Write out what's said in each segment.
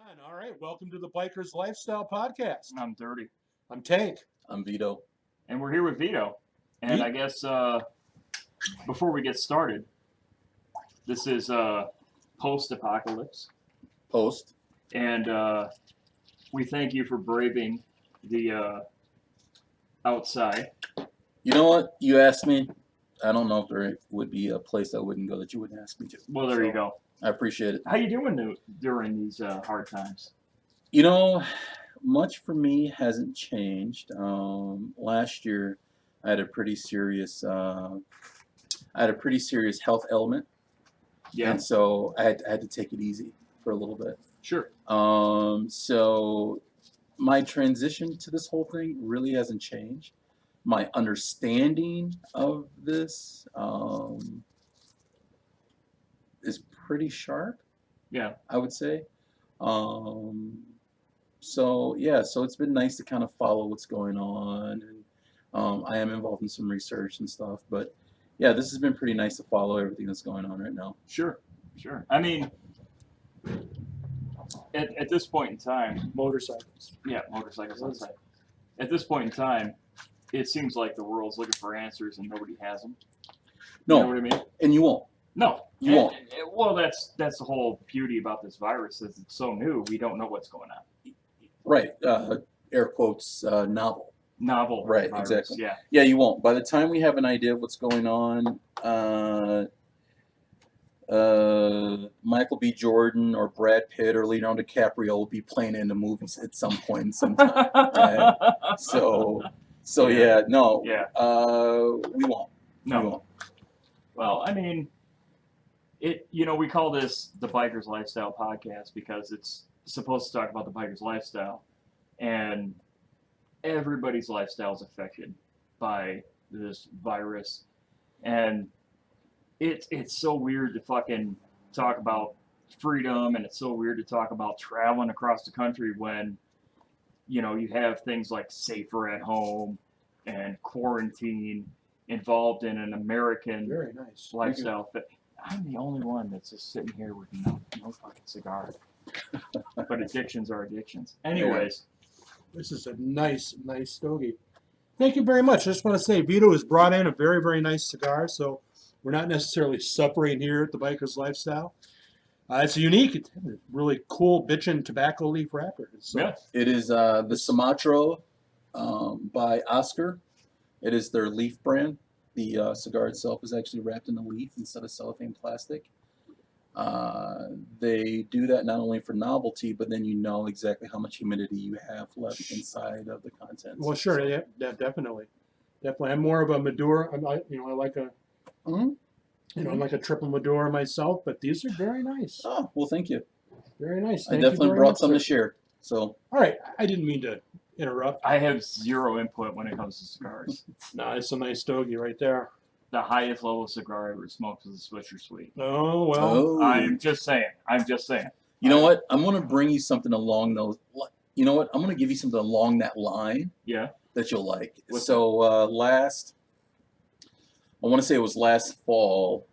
on. All right, welcome to the Bikers Lifestyle Podcast. I'm Dirty. I'm Tank. I'm Vito. And we're here with Vito. And I guess before we get started, this is post-apocalypse. Post. And we thank you for braving the outside. You know what? You asked me. I don't know if there would be a place I wouldn't go that you wouldn't ask me to. Well, there you go. I appreciate it. How you doing during these hard times? You know, much for me hasn't changed. Last year, I had a pretty serious health ailment. Yeah. And so I had to take it easy for a little bit. Sure. So my transition to this whole thing really hasn't changed. My understanding of this is pretty sharp. Yeah. I would say. So it's been nice to kind of follow what's going on, and I am involved in some research and stuff. But yeah, this has been pretty nice to follow everything that's going on right now. Sure. I mean, at this point in time, Motorcycles. yeah, motorcycles outside. At this point in time, it seems like the world's looking for answers and nobody has them. No, You know what I mean? and you won't. No, You won't. Well, that's the whole beauty about this virus is it's so new. We don't know what's going on. Right. Air quotes. Novel. Novel. Right. virus, Exactly. Yeah. Yeah, you won't. By the time we have an idea of what's going on, Michael B. Jordan or Brad Pitt or Leonardo DiCaprio will be playing in the movies at some point in some time. Right? So yeah, no. Yeah. We won't. No. We won't. Well, I mean, we call this the Bikers Lifestyle Podcast because it's supposed to talk about the biker's lifestyle, and everybody's lifestyle is affected by this virus, and it's so weird to fucking talk about freedom, and it's so weird to talk about traveling across the country when you have things like safer at home and quarantine involved in an American Very nice. lifestyle. But I'm the only one that's just sitting here with no fucking cigar. But addictions are addictions. Anyways, This is a nice stogie. Thank you very much. I just want to say Vito has brought in a very, very nice cigar, so we're not necessarily suffering here at the Bikers Lifestyle. It's a unique, really cool bitchin' tobacco leaf wrapper. So, yeah, It is the Sumatra by Oscar. It is their leaf brand. The cigar itself is actually wrapped in a leaf instead of cellophane plastic. They do that not only for novelty, but then you know exactly how much humidity you have left inside of the contents. well, sure, yeah, definitely. I'm more of a Maduro. I like a, Mhm. I'm like a triple Maduro myself, but these are very nice. Oh, well, thank you. Very nice. I Thank you definitely very brought much, some to sir. share. So, All right, I didn't mean to interrupt. I have zero input when it comes to cigars. No, it's a nice stogie right there. The highest level cigar I ever smoked was a Swisher Sweet. Oh, well. I'm just saying. You know what? I'm going to bring you something along those. You know what? I'm going to give you something along that line Yeah. that you'll like. What's So I want to say it was last fall,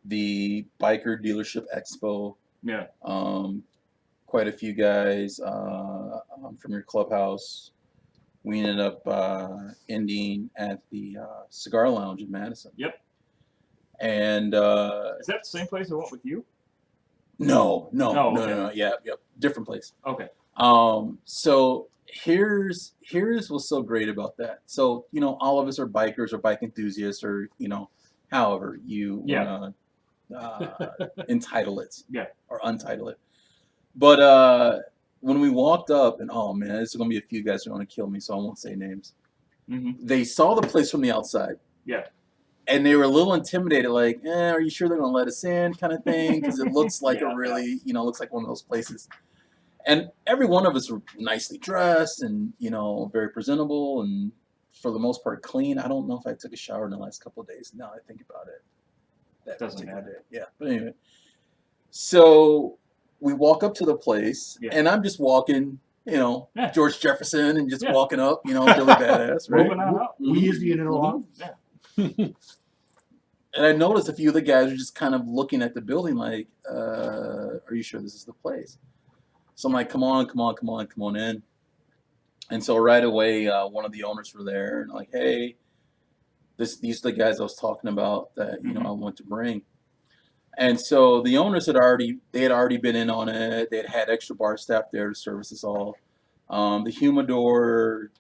the Biker Dealership Expo. Yeah. Quite a few guys from your clubhouse. We ended up ending at the Cigar Lounge in Madison. Yep. And Is that the same place I went with you? no. Okay. Yeah, yep, different place. Okay. So here's what's so great about that. So all of us are bikers or bike enthusiasts, or however you Yeah. entitle it, Yeah. or untitle it. But when we walked up, and oh man, there's gonna be a few guys who want to kill me, so I won't say names. Mm-hmm. They saw the place from the outside. Yeah. And they were a little intimidated, like, are you sure they're going to let us in, kind of thing? Because it looks like Yeah, a really, looks like one of those places. And every one of us were nicely dressed and, very presentable and for the most part clean. I don't know if I took a shower in the last couple of days. Now I think about it. That Doesn't particular matter. day. Yeah. But anyway. So we walk up to the place, Yeah. and I'm just walking, Yeah. George Jefferson and just Yeah. walking up, Billy Badass, right? Moving on up. We easy in it off. Yeah. And I noticed a few of the guys were just kind of looking at the building like, are you sure this is the place? So I'm like, come on in. And so right away, one of the owners were there and like, hey, these are the guys I was talking about that, you know, I want to bring. And so the owners had already been in on it. They had extra bar staff there to service us all. The humidor,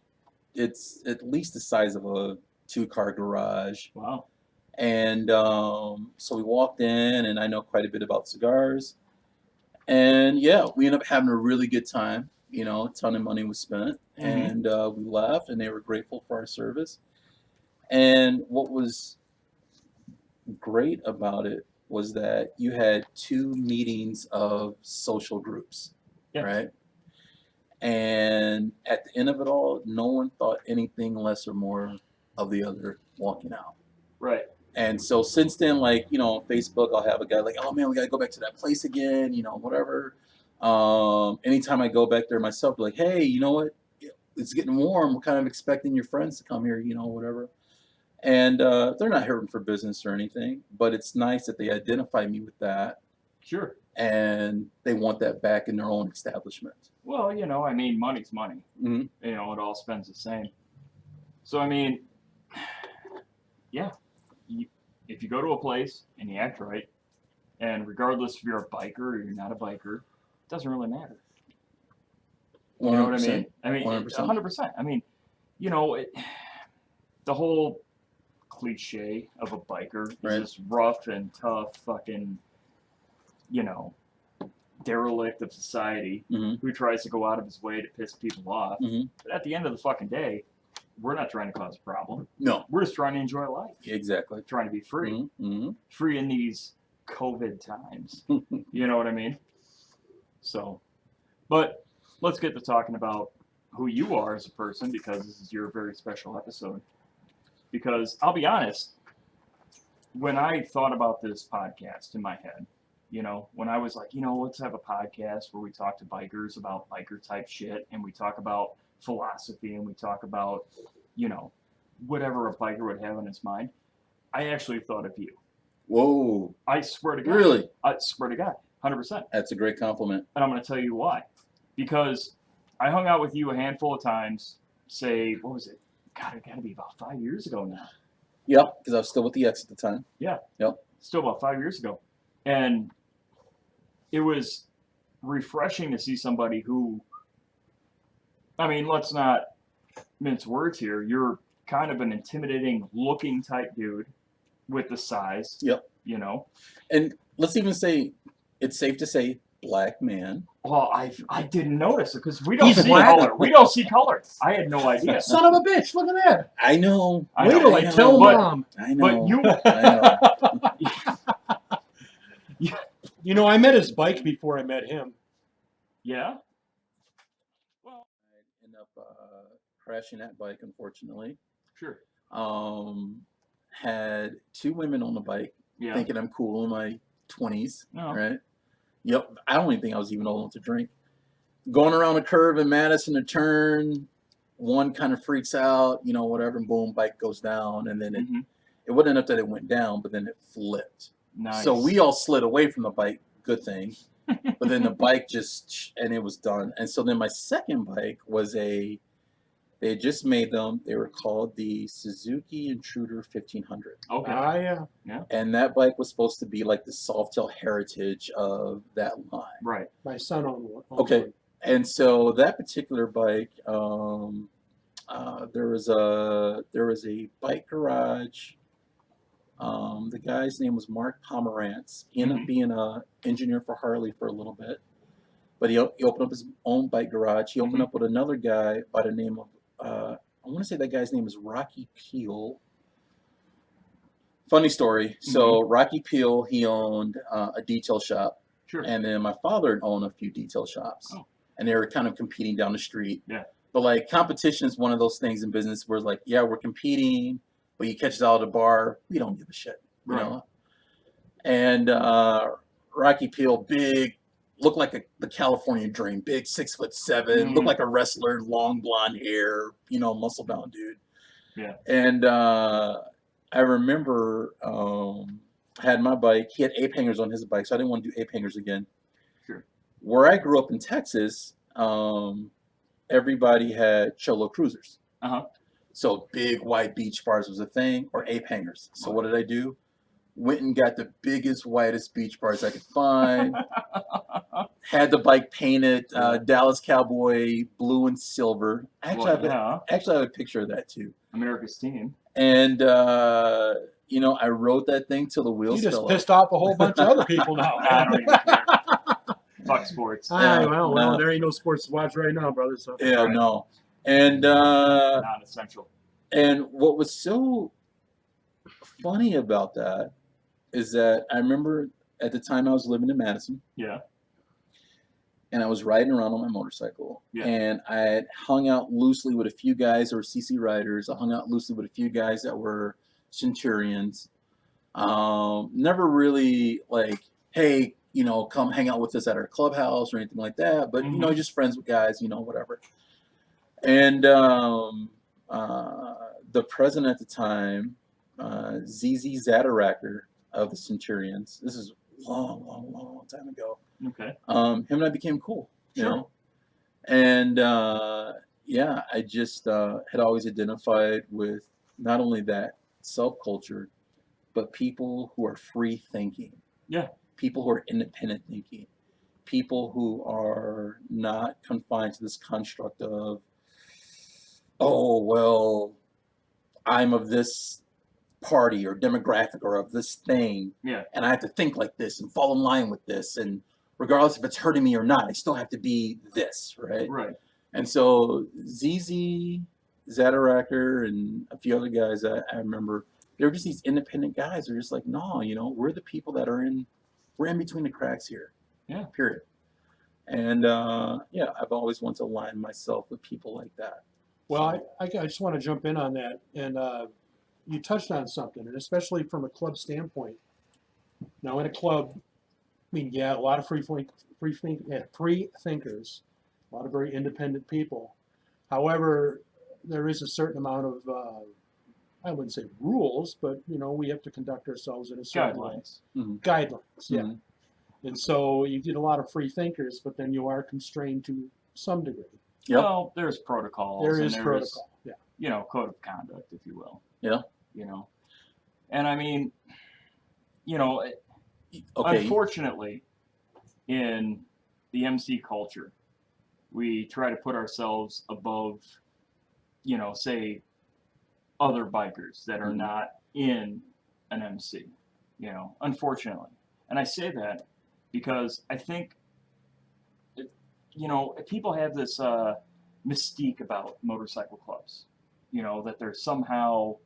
it's at least the size of a 2-car garage. Wow. And so we walked in, and I know quite a bit about cigars. And yeah, we ended up having a really good time. You know, a ton of money was spent, and we left, and they were grateful for our service. And what was great about it was that you had 2 meetings of social groups, right? And at the end of it all, no one thought anything less or more of the other walking out. Right. And so since then, like, you know, on Facebook, I'll have a guy like, oh man, we got to go back to that place again, you know, whatever. Anytime I go back there myself, like, hey, you know what? It's getting warm. We're kind of expecting your friends to come here, you know, whatever. And they're not here for business or anything, but it's nice that they identify me with that. Sure. And they want that back in their own establishment. Well, you know, I mean, money's money. Mm-hmm. You know, it all spends the same. So, I mean, yeah. If you go to a place and you act right, and regardless if you're a biker or you're not a biker, it doesn't really matter. You know what I mean? I mean, 100%. I mean, you know, the whole cliche of a biker is this rough and tough fucking, you know, derelict of society who tries to go out of his way to piss people off. But at the end of the fucking day, we're not trying to cause a problem. No. We're just trying to enjoy life. Exactly. Trying to be free. Free in these COVID times. You know what I mean? So, but let's get to talking about who you are as a person, because this is your very special episode. Because I'll be honest, when I thought about this podcast in my head, you know, when I was like, you know, let's have a podcast where we talk to bikers about biker type shit, and we talk about philosophy, and we talk about, you know, whatever a biker would have in his mind, I actually thought of you. Whoa. I swear to God. Really? I swear to God. 100%. That's a great compliment. And I'm going to tell you why. Because I hung out with you a handful of times, say, what was it? God, it got to be about 5 years ago now. Yep, because I was still with the ex at the time. Yeah. Yep. Still about 5 years ago. And it was refreshing to see somebody who, I mean, let's not mince words here. You're kind of an intimidating looking type dude with the size. Yep. You know? And let's even say, it's safe to say, black man. Well, I didn't notice it because we don't He's see black? color. We don't see color. I had no idea. Son of a bitch! Look at that. I know. Wait till I tell but- Mom. I know. But you, I know. You know, I met his bike before I met him. yeah. I ended up crashing that bike, unfortunately. Sure. Had 2 women on the bike, Yeah. thinking I'm cool in my 20s, No. right? Yep. I don't even think I was even old enough to drink. Going around a curve in Madison, a turn, one kind of freaks out, you know, whatever, and boom, bike goes down, and then it wasn't enough that it went down, but then it flipped. Nice. So we all slid away from the bike, good thing. But then the bike just, and it was done. And so then my second bike was they had just made them. They were called the Suzuki Intruder 1500. Okay. Yeah. And that bike was supposed to be like the Softail heritage of that line. Right. My son owned one. Okay. And so that particular bike, there was a bike garage. The guy's name was Mark Pomerantz. He ended up being an engineer for Harley for a little bit, but he opened up his own bike garage. He opened up with another guy by the name of I want to say that guy's name is Rocky Peel. Funny story. So Rocky Peel, he owned a detail shop. Sure. And then my father owned a few detail shops. Oh. And they were kind of competing down the street. Yeah. But like competition is one of those things in business where it's like, yeah, we're competing, but you catch us out at a bar, we don't give a shit. You know? And Rocky Peel, big, looked like the California Dream, big 6'7", looked like a wrestler, long blonde hair, you know, muscle bound dude. Yeah. And I remember I had my bike. He had ape hangers on his bike, so I didn't want to do ape hangers again. Sure. Where I grew up in Texas, everybody had Cholo Cruisers. Uh-huh. So big white beach bars was a thing, or ape hangers. So what did I do? Went and got the biggest, whitest beach bars I could find. Had the bike painted Dallas Cowboy blue and silver. Actually, I have a picture of that too. America's team. And I rode that thing till the wheels fell off. You just pissed off a whole bunch of other people now. I don't even care. Fuck sports. Well, there ain't no sports to watch right now, brother. So. Yeah, right. No. And non-essential. And what was so funny about that is that I remember at the time I was living in Madison. Yeah. And I was riding around on my motorcycle. Yeah. And I had hung out loosely with a few guys that were CC riders. I hung out loosely with a few guys that were Centurions. Never really like, hey, come hang out with us at our clubhouse or anything like that. But, just friends with guys, whatever. And the president at the time, ZZ Zadaracker of the Centurions, this is long time ago. Okay. Him and I became cool, you know? And I just had always identified with not only that subculture, but people who are free thinking. Yeah. People who are independent thinking. People who are not confined to this construct of, oh, well, I'm of this party or demographic or of this thing. Yeah. And I have to think like this and fall in line with this. And regardless if it's hurting me or not, I still have to be this, right? Right. And so ZZ, Zadaracker, and a few other guys I remember, they were just these independent guys. They're just like, no, we're the people that we're in between the cracks here. Yeah. Period. And I've always wanted to align myself with people like that. Well, I just want to jump in on that. And you touched on something, and especially from a club standpoint. Now, in a club, a lot of free thinkers, a lot of very independent people. However, there is a certain amount of, I wouldn't say rules, but, we have to conduct ourselves in a certain way. Guidelines, yeah. Mm-hmm. And so you get a lot of free thinkers, but then you are constrained to some degree. Yep. Well, there's protocols. There is protocol, yeah. Code of conduct, if you will. Yeah. And I mean, okay. Unfortunately, in the MC culture, we try to put ourselves above, say, other bikers that are not in an MC, unfortunately. And I say that because I think, people have this mystique about motorcycle clubs, that they're somehow,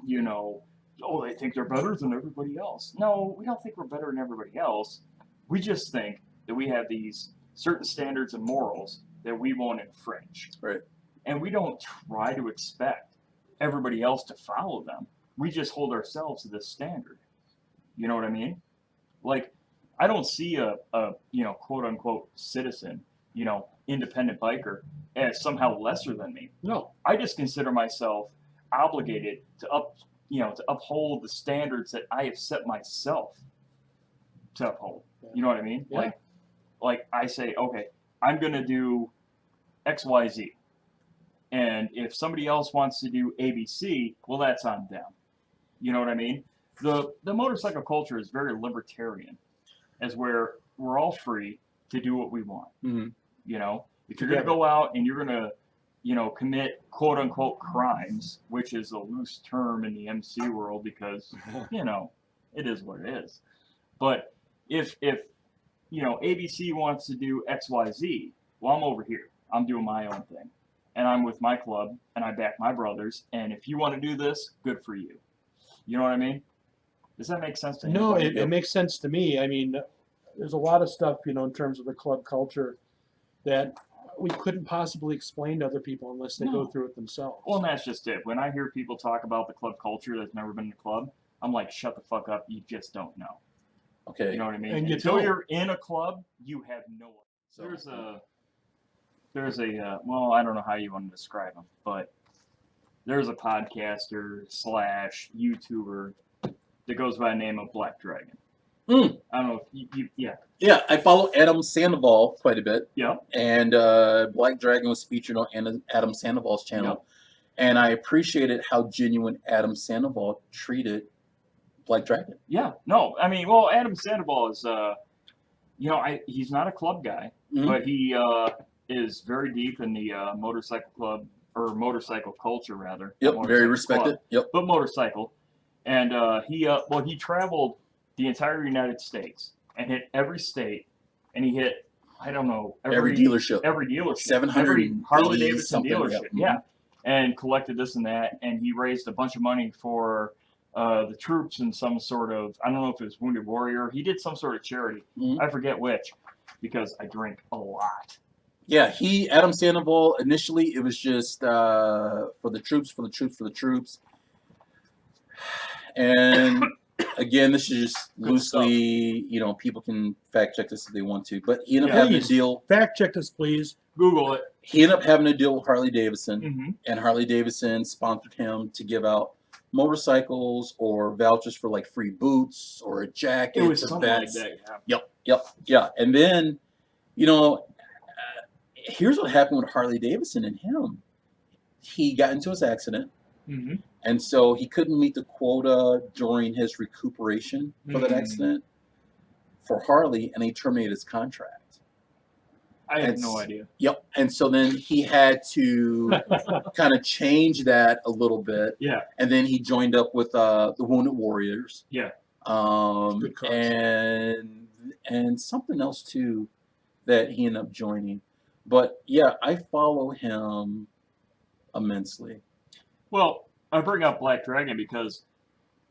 they think they're better than everybody else. No, we don't think we're better than everybody else. We just think that we have these certain standards and morals that we won't infringe. Right. And we don't try to expect everybody else to follow them. We just hold ourselves to this standard. You know what I mean? Like, I don't see a quote unquote citizen, independent biker as somehow lesser than me. No. I just consider myself obligated to uphold the standards that I have set myself to uphold. You know what I mean? Yeah. Like I say, okay, I'm gonna do XYZ. And if somebody else wants to do ABC, well, that's on them. You know what I mean? The motorcycle culture is very libertarian, as where we're all free to do what we want. Mm-hmm. If you're going to go out and you're going to, commit quote unquote crimes, which is a loose term in the MC world because, it is what it is. But if ABC wants to do XYZ, well, I'm over here. I'm doing my own thing. And I'm with my club, and I back my brothers. And if you want to do this, good for you. You know what I mean? Does that make sense to you? No, it makes sense to me. I mean, there's a lot of stuff, in terms of the club culture that we couldn't possibly explain to other people unless they go through it themselves. Well, and that's just it. When I hear people talk about the club culture that's never been in a club, I'm like, shut the fuck up. You just don't know. Okay. You know what I mean? And until you're in a club, you have no idea. There's a well, I don't know how you want to describe them, but there's a podcaster slash YouTuber that goes by the name of Black Dragon. Mm. I don't know if you yeah. Yeah, I follow Adam Sandoval quite a bit. Yeah. And Black Dragon was featured on Adam Sandoval's channel. Yep. And I appreciated how genuine Adam Sandoval treated Black Dragon. Yeah. No, I mean, well, Adam Sandoval is, he's not a club guy, Mhm. but he is very deep in the motorcycle club, or motorcycle culture, rather. Yep, Not very motorcycle respected. club, Yep. but motorcycle. And he traveled the entire United States and hit every state, and he hit, I don't know, Every dealership. every dealership, 780 every Harley Davidson something, dealership, yeah. and collected this and that, and he raised a bunch of money for the troops in some sort of, I don't know if it was Wounded Warrior. He did some sort of charity. Mhm. I forget which, because I drink a lot. Yeah, Adam Sandoval, initially it was just for the troops. And again, this is just Good loosely, people can fact check this if they want to. But he ended up Yeah. having a Please. deal. Fact check this, please. Google it. He ended up having a deal with Harley Davidson, Mm-hmm. and Harley Davidson sponsored him to give out motorcycles or vouchers for like free boots or a jacket. It was to something like vets. that, yeah. Yep. And then, here's what happened with Harley Davidson and him. He got into his accident, Mm-hmm. and so he couldn't meet the quota during his recuperation for that Mm. accident for Harley, and he terminated his contract. I have It's- no idea. Yep. And so then he had to kind of change that a little bit. Yeah. And then he joined up with the Wounded Warriors. Yeah. Good cause. And something else too that he ended up joining. But yeah, I follow him immensely. Well, I bring up Black Dragon because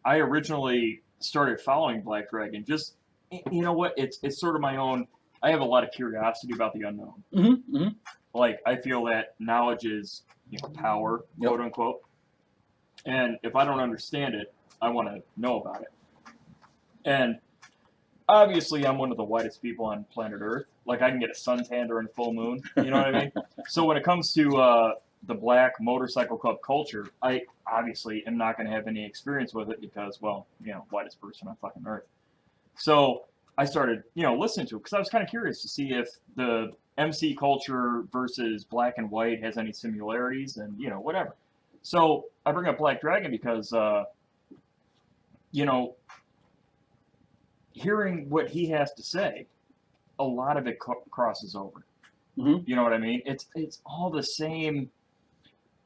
I originally started following Black Dragon. Just, you know what? It's sort of my own. I have a lot of curiosity about the unknown. Mm-hmm, mm-hmm. Like, I feel that knowledge is, power, Yep. quote unquote. And if I don't understand it, I want to know about it. And obviously, I'm one of the whitest people on planet Earth. Like, I can get a suntan during a full moon. You know what I mean? So when it comes to the black motorcycle club culture, I obviously am not going to have any experience with it because, well, whitest person on fucking Earth. So I started, listening to it because I was kind of curious to see if the MC culture versus black and white has any similarities and, whatever. So I bring up Black Dragon because, hearing what he has to say, a lot of it crosses over. Mhm. You know what I mean? It's all the same,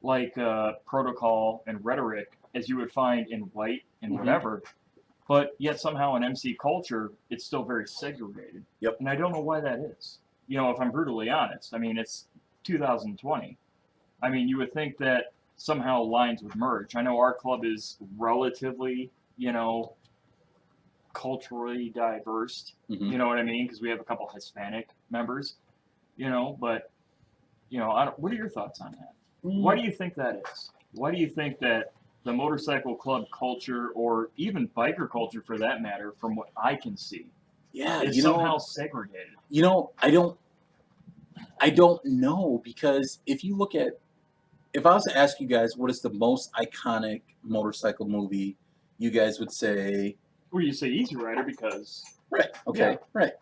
like protocol and rhetoric as you would find in white and Mhm. whatever, but yet somehow in MC culture it's still very segregated. Yep. And I don't know why that is. If I'm brutally honest, I mean it's 2020. I mean you would think that somehow lines would merge. I know our club is relatively, culturally diverse. Mhm. You know what I mean? Because we have a couple Hispanic members. But what are your thoughts on that? Why do you think that is? Why do you think that the motorcycle club culture, or even biker culture for that matter, from what I can see, Yeah, is somehow segregated? I don't know, because if I was to ask you guys what is the most iconic motorcycle movie, you guys would say, Well, you say Easy Rider because right, okay, Yeah. right.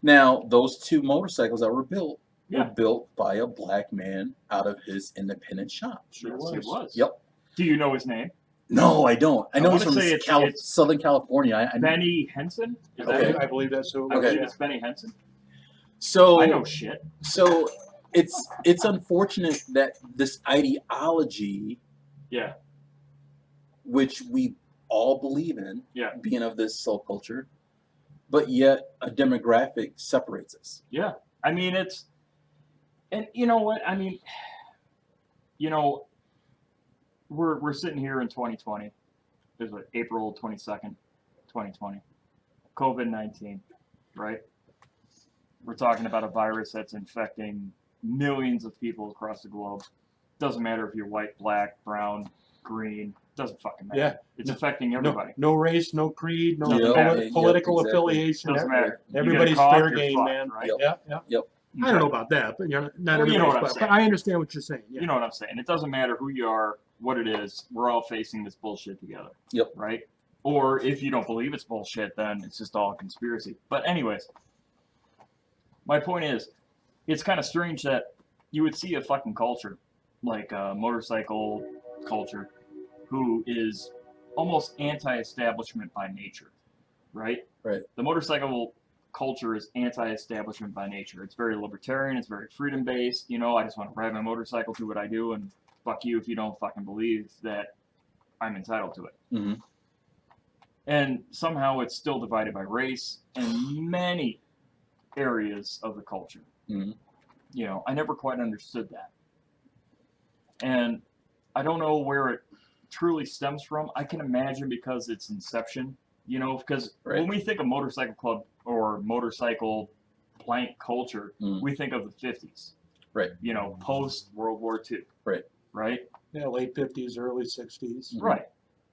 Now, those two motorcycles that were built Yeah. were built by a black man out of his independent shop. Sure yes, it was. Yep. Do you know his name? No, I don't. I know he's wanna from say it's Southern California. I know. Benny Henson? Is that Okay. it? I believe that's who. I Okay. believe it's Benny Henson. So I know shit. So it's unfortunate that this ideology, Yeah. which we all believe in, Yeah. being of this soul culture, but yet a demographic separates us. Yeah. I mean, and you know what? I mean, we're sitting here in 2020. There's what, April 22nd, 2020. COVID-19, right? We're talking about a virus that's infecting millions of people across the globe. Doesn't matter if you're white, black, brown, green. Doesn't fucking matter. Yeah. It's affecting No, everybody. no race, no creed, no Doesn't matter. political Yep, exactly. affiliation. Doesn't matter. You get a Everybody's cough, fair you're game, fucked, man. right? Yeah. I don't know about that, but not Well, you know everybody's, what I'm but saying. I understand what you're saying. Yeah. You know what I'm saying? It doesn't matter who you are, what it is, we're all facing this bullshit together. Yep. Right? Or if you don't believe it's bullshit, then it's just all a conspiracy. But anyways, my point is, it's kind of strange that you would see a fucking culture, like a motorcycle culture, who is almost anti-establishment by nature, right? Right. The motorcycle culture is anti-establishment by nature. It's very libertarian. It's very freedom-based. You know, I just want to ride my motorcycle, do what I do, and fuck you if you don't fucking believe that I'm entitled to it. Mm-hmm. And somehow it's still divided by race and many areas of the culture. Mm-hmm. You know, I never quite understood that. And I don't know where it truly stems from. I can imagine because it's inception, you know, because when we think of motorcycle club or motorcycle blank culture, we think of the 50s. Right. You know, post World War II. Right. Right? Yeah, late 50s, early 60s. Right.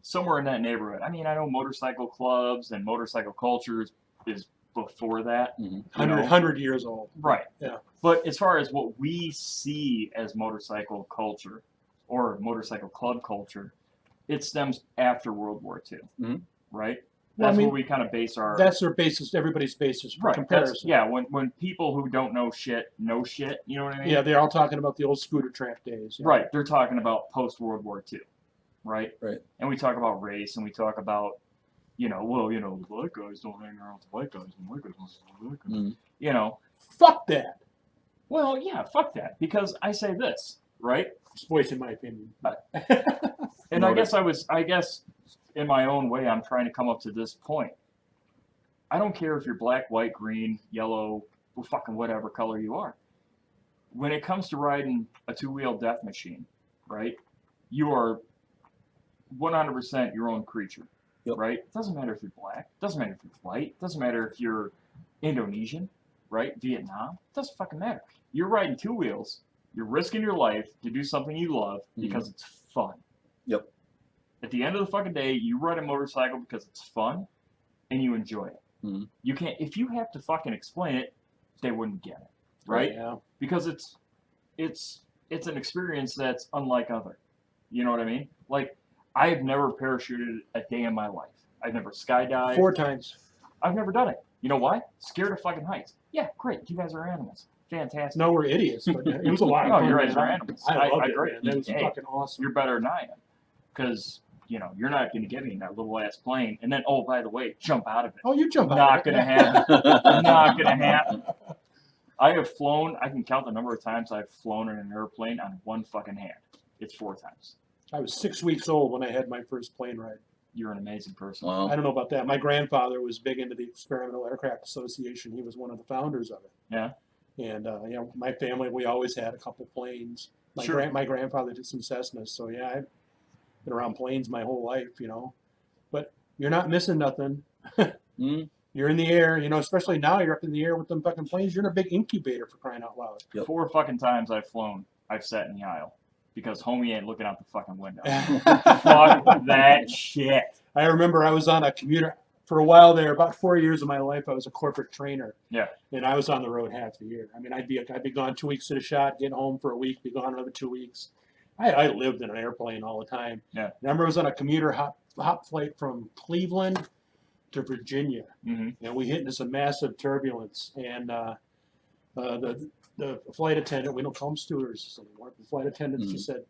Somewhere in that neighborhood. I mean, I know motorcycle clubs and motorcycle culture is before that. 100 years old. Right. Yeah. But as far as what we see as motorcycle culture or motorcycle club culture, it stems after World War II. Right? Well, That's where we kind of base our... That's their basis, everybody's basis for comparison. Yeah, when people who don't know shit, you know what I mean? Yeah, they're all talking about the old scooter track days. Yeah. Right, they're talking about post-World War II, right? Right. And we talk about race, and we talk about, you know, well, you know, the black guys don't hang around with the white guys, and the white guys don't hang around with the black guys. You know. Fuck that. Well, yeah, fuck that, because I say this, right? Just voicing my opinion. And I guess in my own way, I'm trying to come up to this point. I don't care if you're black, white, green, yellow, or fucking whatever color you are. When it comes to riding a two-wheel death machine, right, you are 100% your own creature, right? It doesn't matter if you're black. It doesn't matter if you're white. It doesn't matter if you're Indonesian, right? Vietnam. It doesn't fucking matter. You're riding two wheels. You're risking your life to do something you love because it's fun. Yep. At the end of the fucking day, you ride a motorcycle because it's fun and you enjoy it. You can't, if you have to fucking explain it, they wouldn't get it, right? Yeah. Because it's an experience that's unlike other. You know what I mean? Like, I've never parachuted a day in my life. I've never skydived. 4 times. I've never done it. You know why? Scared of fucking heights. Yeah, great. You guys are animals. Fantastic. No, we're idiots, but it was a lot of fun. You guys are animals. I loved it, agree. man. That was fucking awesome. You're better than I am. Because, you know, you're not going to get me in that little ass plane. And then, oh, by the way, jump out of it. Oh, you jump out Not of going it. to happen. Not going to happen. I have flown, I can count the number of times I've flown in an airplane on one fucking hand. It's 4 times. I was 6 weeks old when I had my first plane ride. You're an amazing person. Wow. I don't know about that. My grandfather was big into the Experimental Aircraft Association. He was one of the founders of it. Yeah. And, you know, my family, we always had a couple planes. My grandfather did some Cessnas. So, yeah, I've been around planes my whole life, you know. But you're not missing nothing. You're in the air, you know, especially now you're up in the air with them fucking planes. You're in a big incubator for crying out loud. 4 fucking times I've flown, I've sat in the aisle. Because homie ain't looking out the fucking window. Fuck that shit. I remember I was on a commuter for a while there. About 4 years of my life, I was a corporate trainer. Yeah. And I was on the road half the year. I mean, I'd be gone 2 weeks at a shot, get home for a week, be gone another 2 weeks. I lived in an airplane all the time. Yeah. I remember I was on a commuter hop flight from Cleveland to Virginia. And we hit into some massive turbulence. And the flight attendant, we don't call them stewards anymore, the flight attendant just said,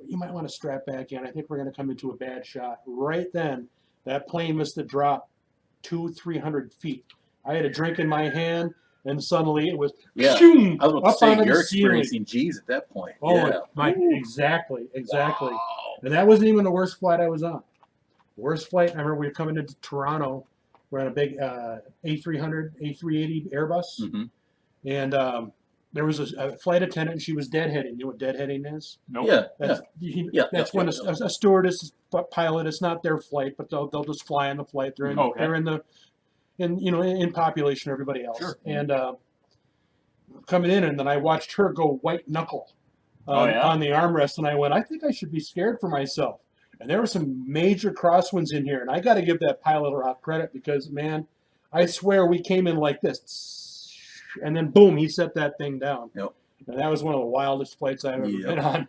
you might want to strap back in. I think we're going to come into a bad shot. Right then, that plane must have dropped 200-300 feet. I had a drink in my hand, and suddenly it was shoom, I was about to say, you're experiencing G's at that point. Oh, exactly. Wow. And that wasn't even the worst flight I was on. Worst flight, I remember we were coming into Toronto. We're on a big A300, A380 Airbus. And there was a flight attendant, and she was deadheading. You know what deadheading is? Nope. That's when a stewardess, pilot, it's not their flight, but they'll just fly on the flight. They're in population, everybody else. Sure. And coming in, and then I watched her go white knuckle on the armrest, and I went, I think I should be scared for myself. And there were some major crosswinds in here, and I got to give that pilot a lot of credit because, man, I swear we came in like this. And then, boom, he set that thing down. Yep. And that was one of the wildest flights I've ever been on.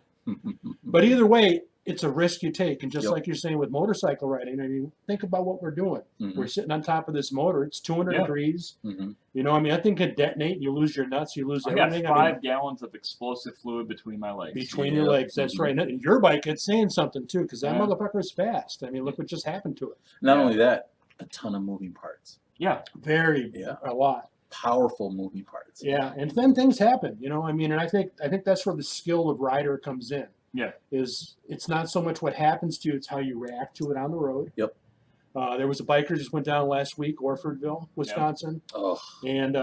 But either way, it's a risk you take. And just Yep. like you're saying with motorcycle riding, I mean, think about what we're doing. Mhm. We're sitting on top of this motor. It's 200 Yeah. degrees. Mhm. You know, I mean, I think it detonate. You lose your nuts. You lose I got everything. 5 gallons of explosive fluid between my legs. Between your Yep. legs. That's Mhm. right. And your bike, it's saying something too, because that Yeah. motherfucker is fast. I mean, look what just happened to it. Not Yeah. only that, a ton of moving parts. Yeah. Very, Yeah. a lot. Powerful moving parts. Yeah, and then things happen, you know. I mean, and I think that's where the skill of rider comes in. Yeah. Is it's not so much what happens to you; it's how you react to it on the road. Yep. There was a biker just went down last week, Orfordville, Wisconsin, Oh. and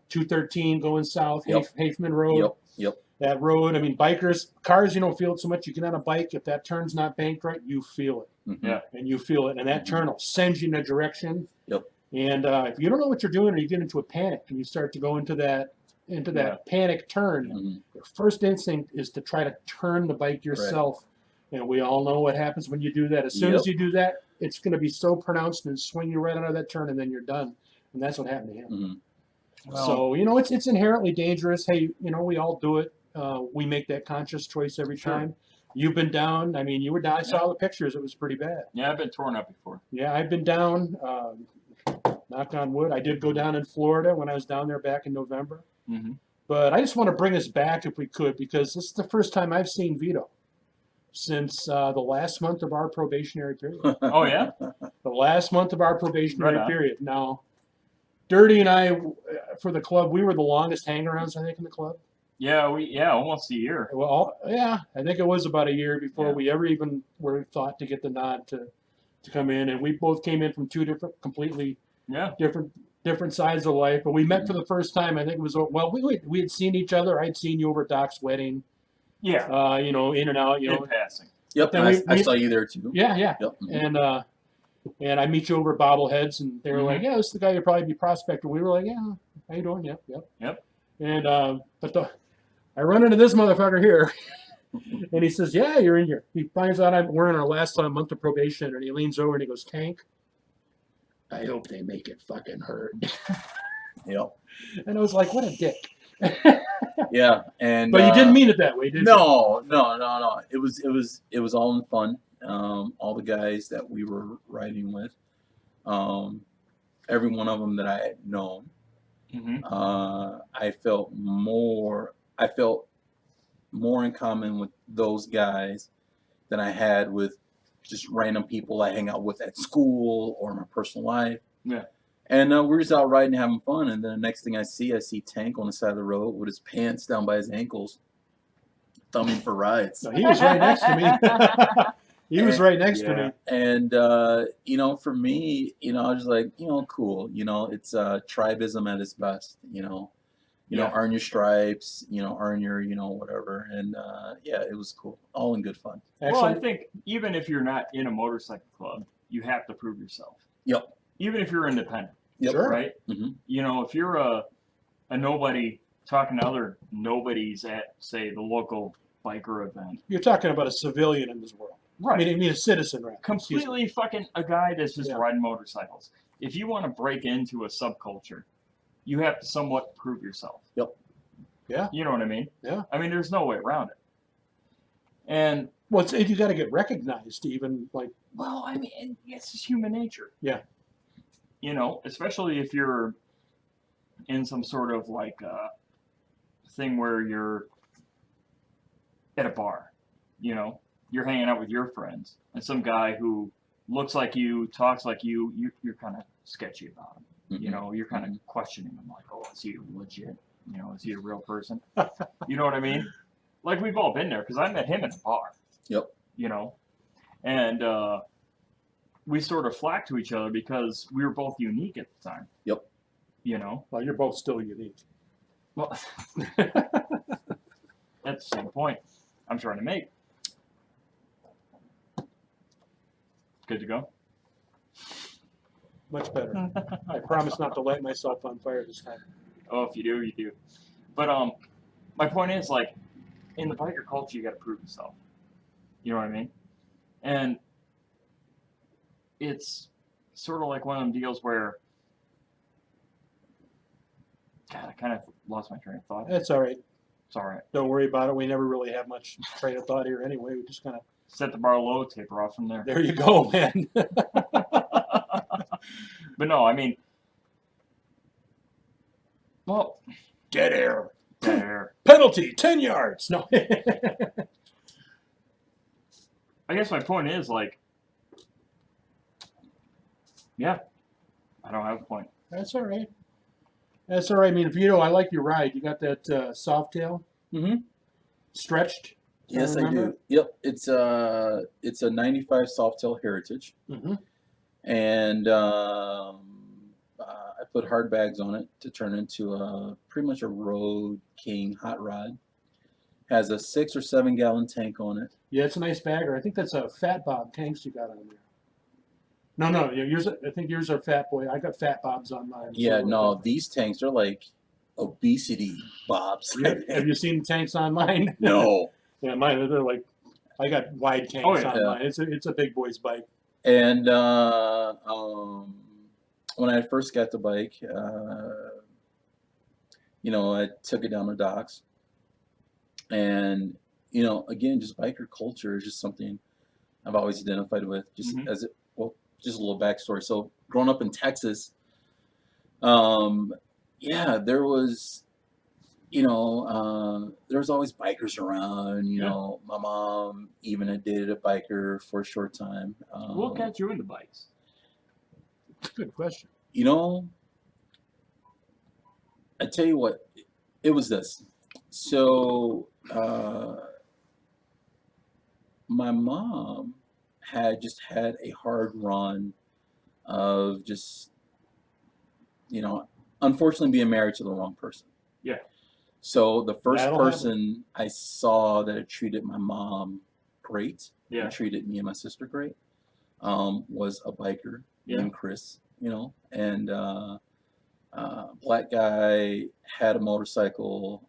213 going south, Yep. Hafman Road. Yep. That road. I mean, cars, you don't feel it so much. You get on a bike, if that turn's not banked right, you feel it, Mhm. Yeah. and you feel it, and that Mhm. turn will send you in a direction. Yep. And if you don't know what you're doing, or you get into a panic, and you start to go into that panic turn, Mhm. your first instinct is to try to turn the bike yourself. And we all know what happens when you do that. As soon as you do that, it's going to be so pronounced and swing you right out of that turn, and then you're done. And that's what happened to him. Mhm. Well, So, you know, it's inherently dangerous. Hey, you know, we all do it. We make that conscious choice every Sure. time. You've been down. I mean, you were down. I saw Yeah. the pictures. It was pretty bad. yeah, I've been torn up before. Yeah, I've been down. Knock on wood. I did go down in Florida when I was down there back in November. Mm-hmm. But I just want to bring us back, if we could, because this is the first time I've seen Vito since the last month of our probationary period. Oh, yeah? The last month of our probationary Right on. period. Now, Dirty and I, for the club, we were the longest hang-arounds, I think, in the club. Yeah, almost a year. Well, yeah, I think it was about a year before Yeah. we ever even were thought to get the nod to come in. And we both came in from two completely Yeah. different sides of life. But we met for the first time. I think it was, well, we had seen each other. I'd seen you over at Doc's wedding. Yeah. You know, in and out. You In know. passing. Yep. Then And I we- saw you there too. Yeah. Yep. Mhm. And I meet you over at Bobbleheads, and they were Mhm. like, "Yeah, this is the guy you'll probably be prospector." We were like, "Yeah, how you doing? Yep." And I run into this motherfucker here, and he says, "Yeah, you're in here." He finds out we're in our last month of probation, and he leans over and he goes, "Tank, I hope they make it fucking hurt." Yep. And I was like, "What a dick!" Yeah. And But you didn't mean it that way, did you? No. It was all in fun. All the guys that we were riding with, every one of them that I had known, Mm-hmm. I felt more in common with those guys than I had with just random people I hang out with at school or in my personal life. Yeah. And we're just out riding, having fun. And then the next thing I see Tank on the side of the road with his pants down by his ankles, thumbing for rides. No, he was right next to me. He was right next to me. And you know, for me, you know, I was like, you know, cool. You know, it's tribalism at its best. You know, earn your stripes. You know, earn your, you know, whatever. And yeah, it was cool. All in good fun. Well, I Actually, think even if you're not in a motorcycle club, you have to prove yourself. Yep. Even if you're independent, Yep. Sure. right? Mhm. You know, if you're a nobody talking to other nobodies at, say, the local biker event, you're talking about a civilian in this world. right? I mean a citizen, right? Excuse me. Completely fucking a guy that's just Yeah. riding motorcycles. If you want to break into a subculture, you have to somewhat prove yourself. Yep. Yeah. You know what I mean? Yeah. I mean, there's no way around it. And Well, you got to get recognized, even like. well, I mean, it's just human nature. Yeah. You know, especially if you're in some sort of like thing where you're at a bar, you know, you're hanging out with your friends, and some guy who looks like you, talks like you're kind of sketchy about him. You know, you're kind of questioning him, like, oh, is he legit? You know, is he a real person? You know what I mean? Like, we've all been there, because I met him in a bar. Yep. You know, and we sort of flacked to each other because we were both unique at the time. Yep. You know, Well, you're both still unique. well, that's the same point I'm trying to make. Good to go. Much better. I promise not to light myself on fire this time. Oh, if you do, you do. But my point is, like, in the biker culture, you got to prove yourself. You know what I mean? And it's sort of like one of them deals where, God, I kind of lost my train of thought. That's all right. It's all right. Don't worry about it. We never really have much train of thought here anyway. We just kind of Set the bar low, taper off from there. There you go, man. But no, I mean, well, Dead air. there. Penalty, 10 yards. No. I guess my point is, like, yeah, I don't have a point. That's all right. That's all right. I mean, Vito, I like your ride. You got that soft tail Mm-hmm. stretched. Yes, I remember? do. Yep, it's a 95 Softail Heritage, Mm-hmm. and I put hard bags on it to turn into pretty much a Road King hot rod. Has a 6 or 7 gallon tank on it. Yeah, it's a nice bagger. I think that's a Fat Bob tanks you got on there. No, yeah, yours. I think yours are Fat Boy. I got Fat Bobs on mine. Yeah, so- no, these tanks are like obesity bobs. Yeah, have you seen tanks on mine? No. Yeah, mine. They're like, I got wide tanks Oh, yeah. on mine. It's a big boy's bike. And when I first got the bike, I took it down the docks. And, again, just biker culture is just something I've always identified with. Just Mhm. just a little backstory. So, growing up in Texas, there was, there was always bikers around. My mom even had dated a biker for a short time. What got you into bikes? Good question. I tell you what, it was this. So, my mom had just had a hard run of just, unfortunately being married to the wrong person. Yeah. So the first That'll person I saw that had treated my mom great Yeah. and treated me and my sister great was a biker Yeah. named Chris, and black guy, had a motorcycle,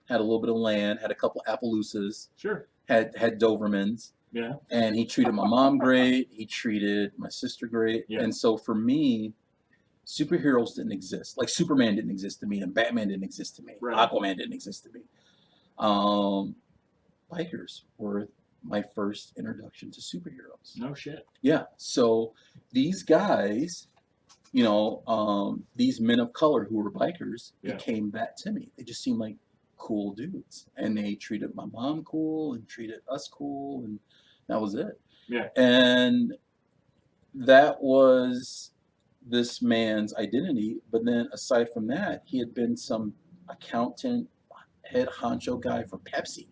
had a little bit of land, had a couple Appaloosas, Sure. had Dobermans, Yeah. and he treated my mom great. He treated my sister great. Yeah. And so for me, superheroes didn't exist. Like Superman didn't exist to me, and Batman didn't exist to me. Right. Aquaman didn't exist to me. Bikers were my first introduction to superheroes. No shit. Yeah. So these guys, these men of color who were bikers Yeah. became that to me. They just seemed like cool dudes, and they treated my mom cool and treated us cool, and that was it. Yeah. And that was this man's identity. But then aside from that, he had been some accountant, head honcho guy for Pepsi.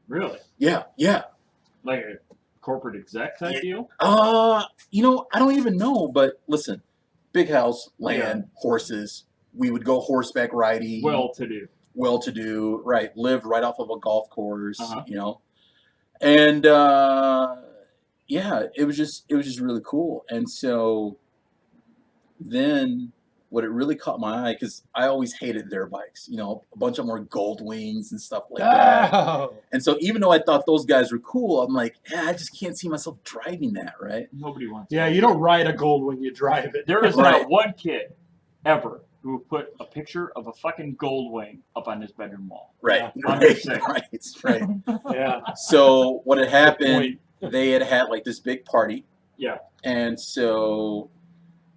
Really? Yeah. Like a corporate exec type deal? I don't even know, but listen, big house, land, horses. We would go horseback riding. Well-to-do, right? Lived right off of a golf course, Uh-huh. And it was just really cool. And so then what it really caught my eye, because I always hated their bikes, a bunch of them were gold wings and stuff like that. Oh. And so even though I thought those guys were cool, I'm like, I just can't see myself driving that, right? Nobody wants Yeah, it. you don't ride a gold when you drive it. There is Right. not one kid ever who put a picture of a fucking gold wing up on his bedroom wall. Right. I'm just saying. Right. Yeah. So what had happened, point. they had like this big party. Yeah. And so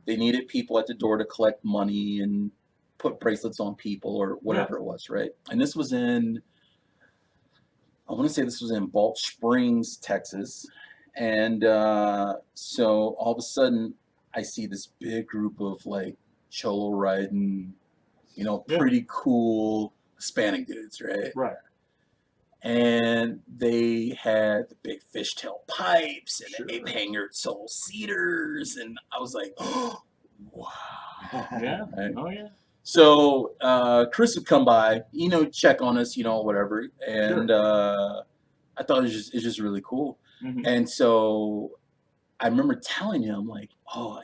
they needed people at the door to collect money and put bracelets on people or whatever it was, right? And this was I want to say this was in Balch Springs, Texas. And so all of a sudden I see this big group of like cholo riding, pretty cool Hispanic dudes, right? Right. And they had the big fishtail pipes and Sure. the ape-hangered soul cedars, and I was like, oh, wow. Yeah. Right? Oh, yeah. So Chris would come by, check on us, whatever, and I thought it's just really cool. Mhm. And so I remember telling him like, oh,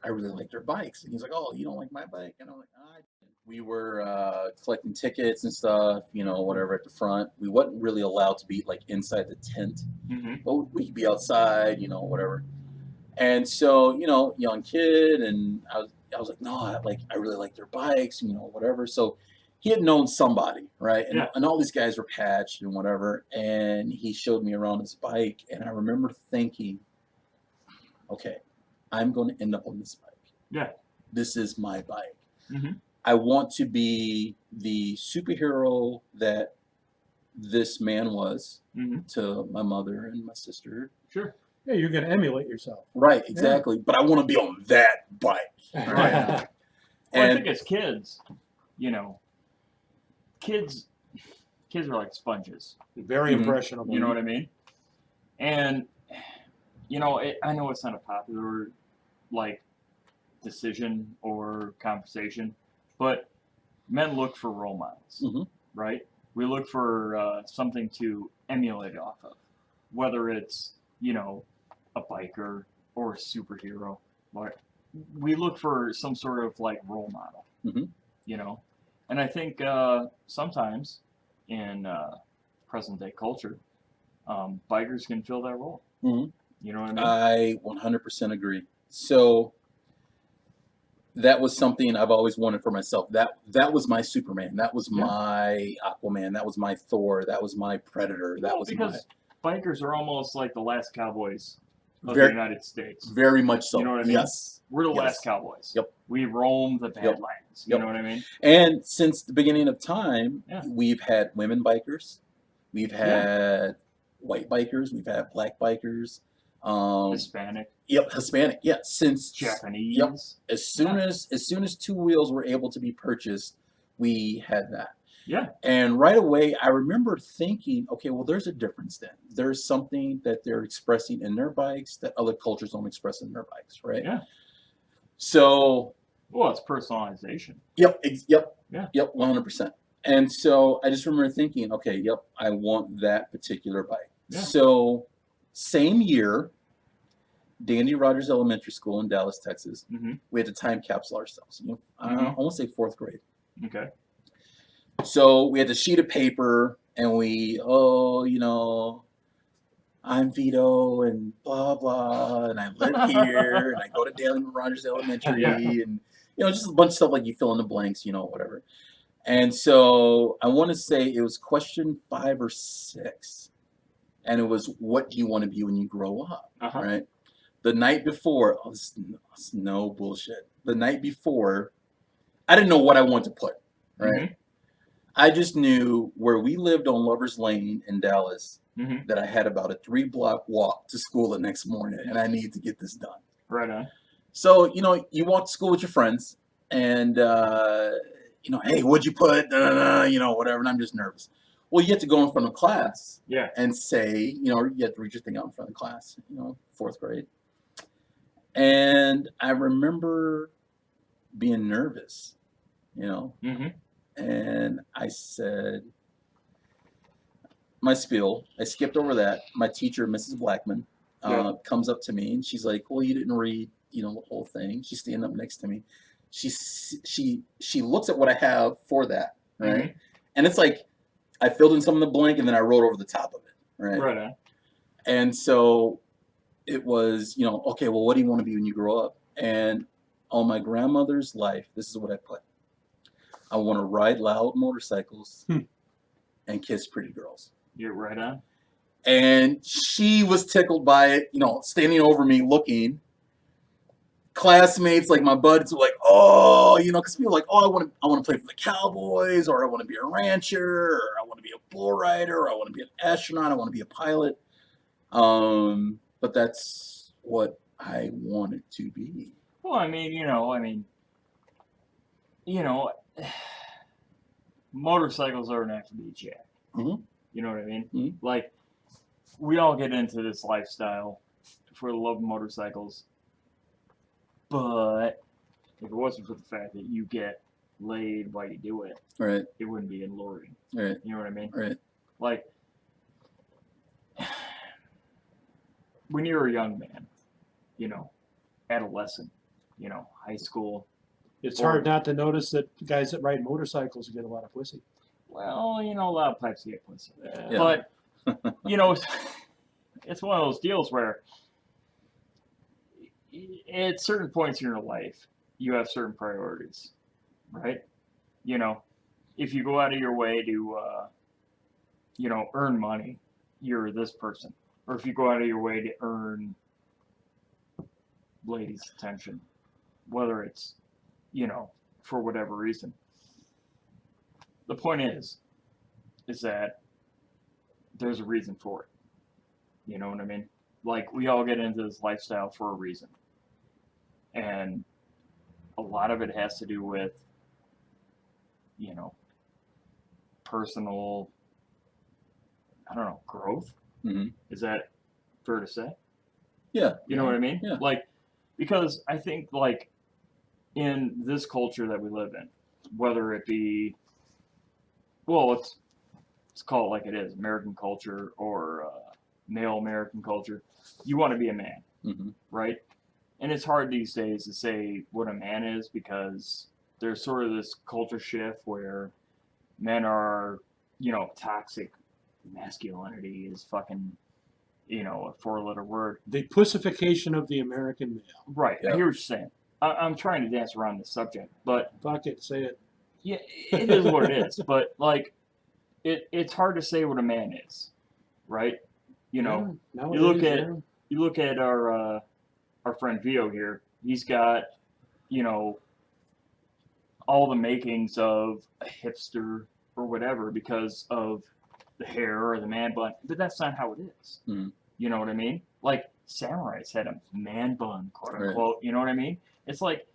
I really like their bikes, and he's like, oh, you don't like my bike? And I'm like, I didn't. We were collecting tickets and stuff, whatever at the front. We wasn't really allowed to be like inside the tent, Mhm. but we could be outside, whatever. And so, young kid, and I was like, no, I really like their bikes, whatever. So he had known somebody, right? And, Yeah. and all these guys were patched and whatever. And he showed me around his bike, and I remember thinking, okay, I'm going to end up on this bike. Yeah. This is my bike. Mm-hmm. I want to be the superhero that this man was Mm-hmm. to my mother and my sister. Sure. Yeah, you're going to emulate yourself. Right, exactly. But I want to be on that bike. Right. Right. Well, I And think as kids, you know, kids are like sponges. Very Mhm. impressionable. You know what I mean? And you know, I know it's not a popular like decision or conversation, but men look for role models, Mhm. right? We look for something to emulate off of, whether it's a biker or a superhero. But we look for some sort of like role model, Mhm. And I think sometimes in present day culture, bikers can fill that role. Mhm. You know what I mean? I 100% agree. So that was something I've always wanted for myself. That was my Superman. That was Yeah. my Aquaman. That was my Thor. That was my Predator. That Well, was because bikers are almost like the last cowboys of Very- the United States. very much so. You know what I mean? Yes. We're the Yes. last cowboys. Yep. We roam the Yep. Badlands. You Yep. know what I mean? And since the beginning of time, Yeah. we've had women bikers, we've had white bikers, we've had black bikers, Hispanic, Hispanic, yeah. Since Japanese. Yep. as soon as two wheels were able to be purchased, we had that. Yeah. And right away, I remember thinking, okay, well, there's a difference then. There's something that they're expressing in their bikes that other cultures don't express in their bikes, right? Yeah. So, Well, it's personalization. yep, Yeah. 100%. And so I just remember thinking, okay, yep, I want that particular bike. Yeah. So, same year, Dandy Rogers Elementary School in Dallas, Texas, Mm-hmm. we had to time capsule ourselves. I Mhm. want to say fourth grade. Okay. So we had the sheet of paper, and I'm Vito, and blah blah, and I live here, and I go to Dandy Rogers Elementary, Yeah. and just a bunch of stuff like you fill in the blanks, whatever. And so I want to say it was question 5 or 6, and it was, what do you want to be when you grow up? Uh-huh. Right. The night before, this is no bullshit. The night before, I didn't know what I wanted to put. Right. Mhm. I just knew where we lived on Lover's Lane in Dallas Mhm. that I had about a 3-block walk to school the next morning, and I needed to get this done. Right on. So, you walk to school with your friends, and, hey, what'd you put? Whatever, and I'm just nervous. Well, you have to go in front of class Yeah. and say, or you have to read your thing out in front of class, 4th grade. And I remember being nervous, Mm-hmm. and I said my spiel. I skipped over that. My teacher, Mrs. Blackman, comes up to me, and she's like, well, you didn't read, the whole thing. She's standing up next to me. She looks at what I have for that, right? Mhm. And it's like I filled in some of the blank, and then I wrote over the top of it, right? Right on. And so it was, okay, well, what do you want to be when you grow up? And on my grandmother's life, this is what I put. I want to ride loud motorcycles and kiss pretty girls. You're right on. And she was tickled by it, standing over me looking. Classmates, like my buds, were like, oh, because people were like, oh, I want to play for the Cowboys, or I want to be a rancher, or I want to be a bull rider, or I want to be an astronaut, I want to be a pilot. But that's what I wanted to be. Well, motorcycles are an aphrodisiac. Mhm. You know what I mean? Mhm. Like, we all get into this lifestyle for the love of motorcycles, but if it wasn't for the fact that you get laid while you do it, Right, it wouldn't be alluring. right, You know what I mean? right. Like, when you're a young man, adolescent, high school. It's hard not to notice that guys that ride motorcycles get a lot of pussy. Well, a lot of pipes get pussy. Yeah. But, it's one of those deals where at certain points in your life, you have certain priorities, right? if you go out of your way to, earn money, you're this person. Or if you go out of your way to earn ladies' attention, whether it's, for whatever reason. The point is that there's a reason for it. You know what I mean? Like, we all get into this lifestyle for a reason. And a lot of it has to do with, personal, I don't know, growth? Mm-hmm. Is that fair to say? Yeah. You know what I mean? Yeah. Like, because I think, like, in this culture that we live in, whether it be, well, let's call it like it is, American culture or male American culture, you want to be a man, Mm-hmm. right? And it's hard these days to say what a man is because there's sort of this culture shift where men are, toxic. Masculinity is fucking, a four-letter word. The pussification of the American male. Right. Yeah. I hear what you're saying. I'm trying to dance around the subject, but Fuck it, say it. yeah, it is what it is. But like, it's hard to say what a man is, right? You look at our friend Vito here. He's got, all the makings of a hipster or whatever because of the hair or the man bun, but that's not how it is. Mhm. You know what I mean? Like, samurais had a man bun, quote unquote. You know what I mean? It's like,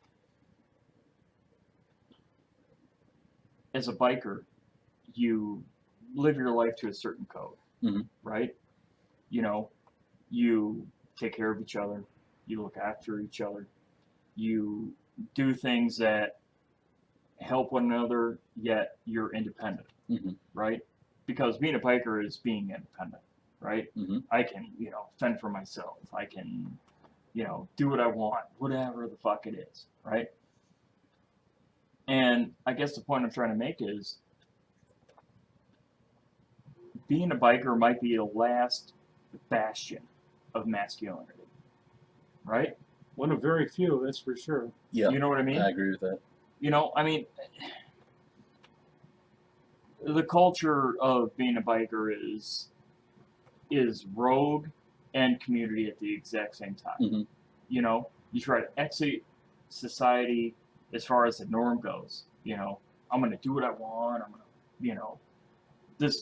as a biker, you live your life to a certain code, Mhm. right? You take care of each other, you look after each other, you do things that help one another, yet you're independent, Mhm. right? Because being a biker is being independent, right? Mhm. I can, fend for myself. I can, do what I want, whatever the fuck it is, right? And I guess the point I'm trying to make is being a biker might be the last bastion of masculinity, right? One of very few, that's for sure. Yeah. You know what I mean? I agree with that. The culture of being a biker is rogue and community at the exact same time. Mhm. You try to exit society as far as the norm goes. I'm going to do what I want. I'm going to,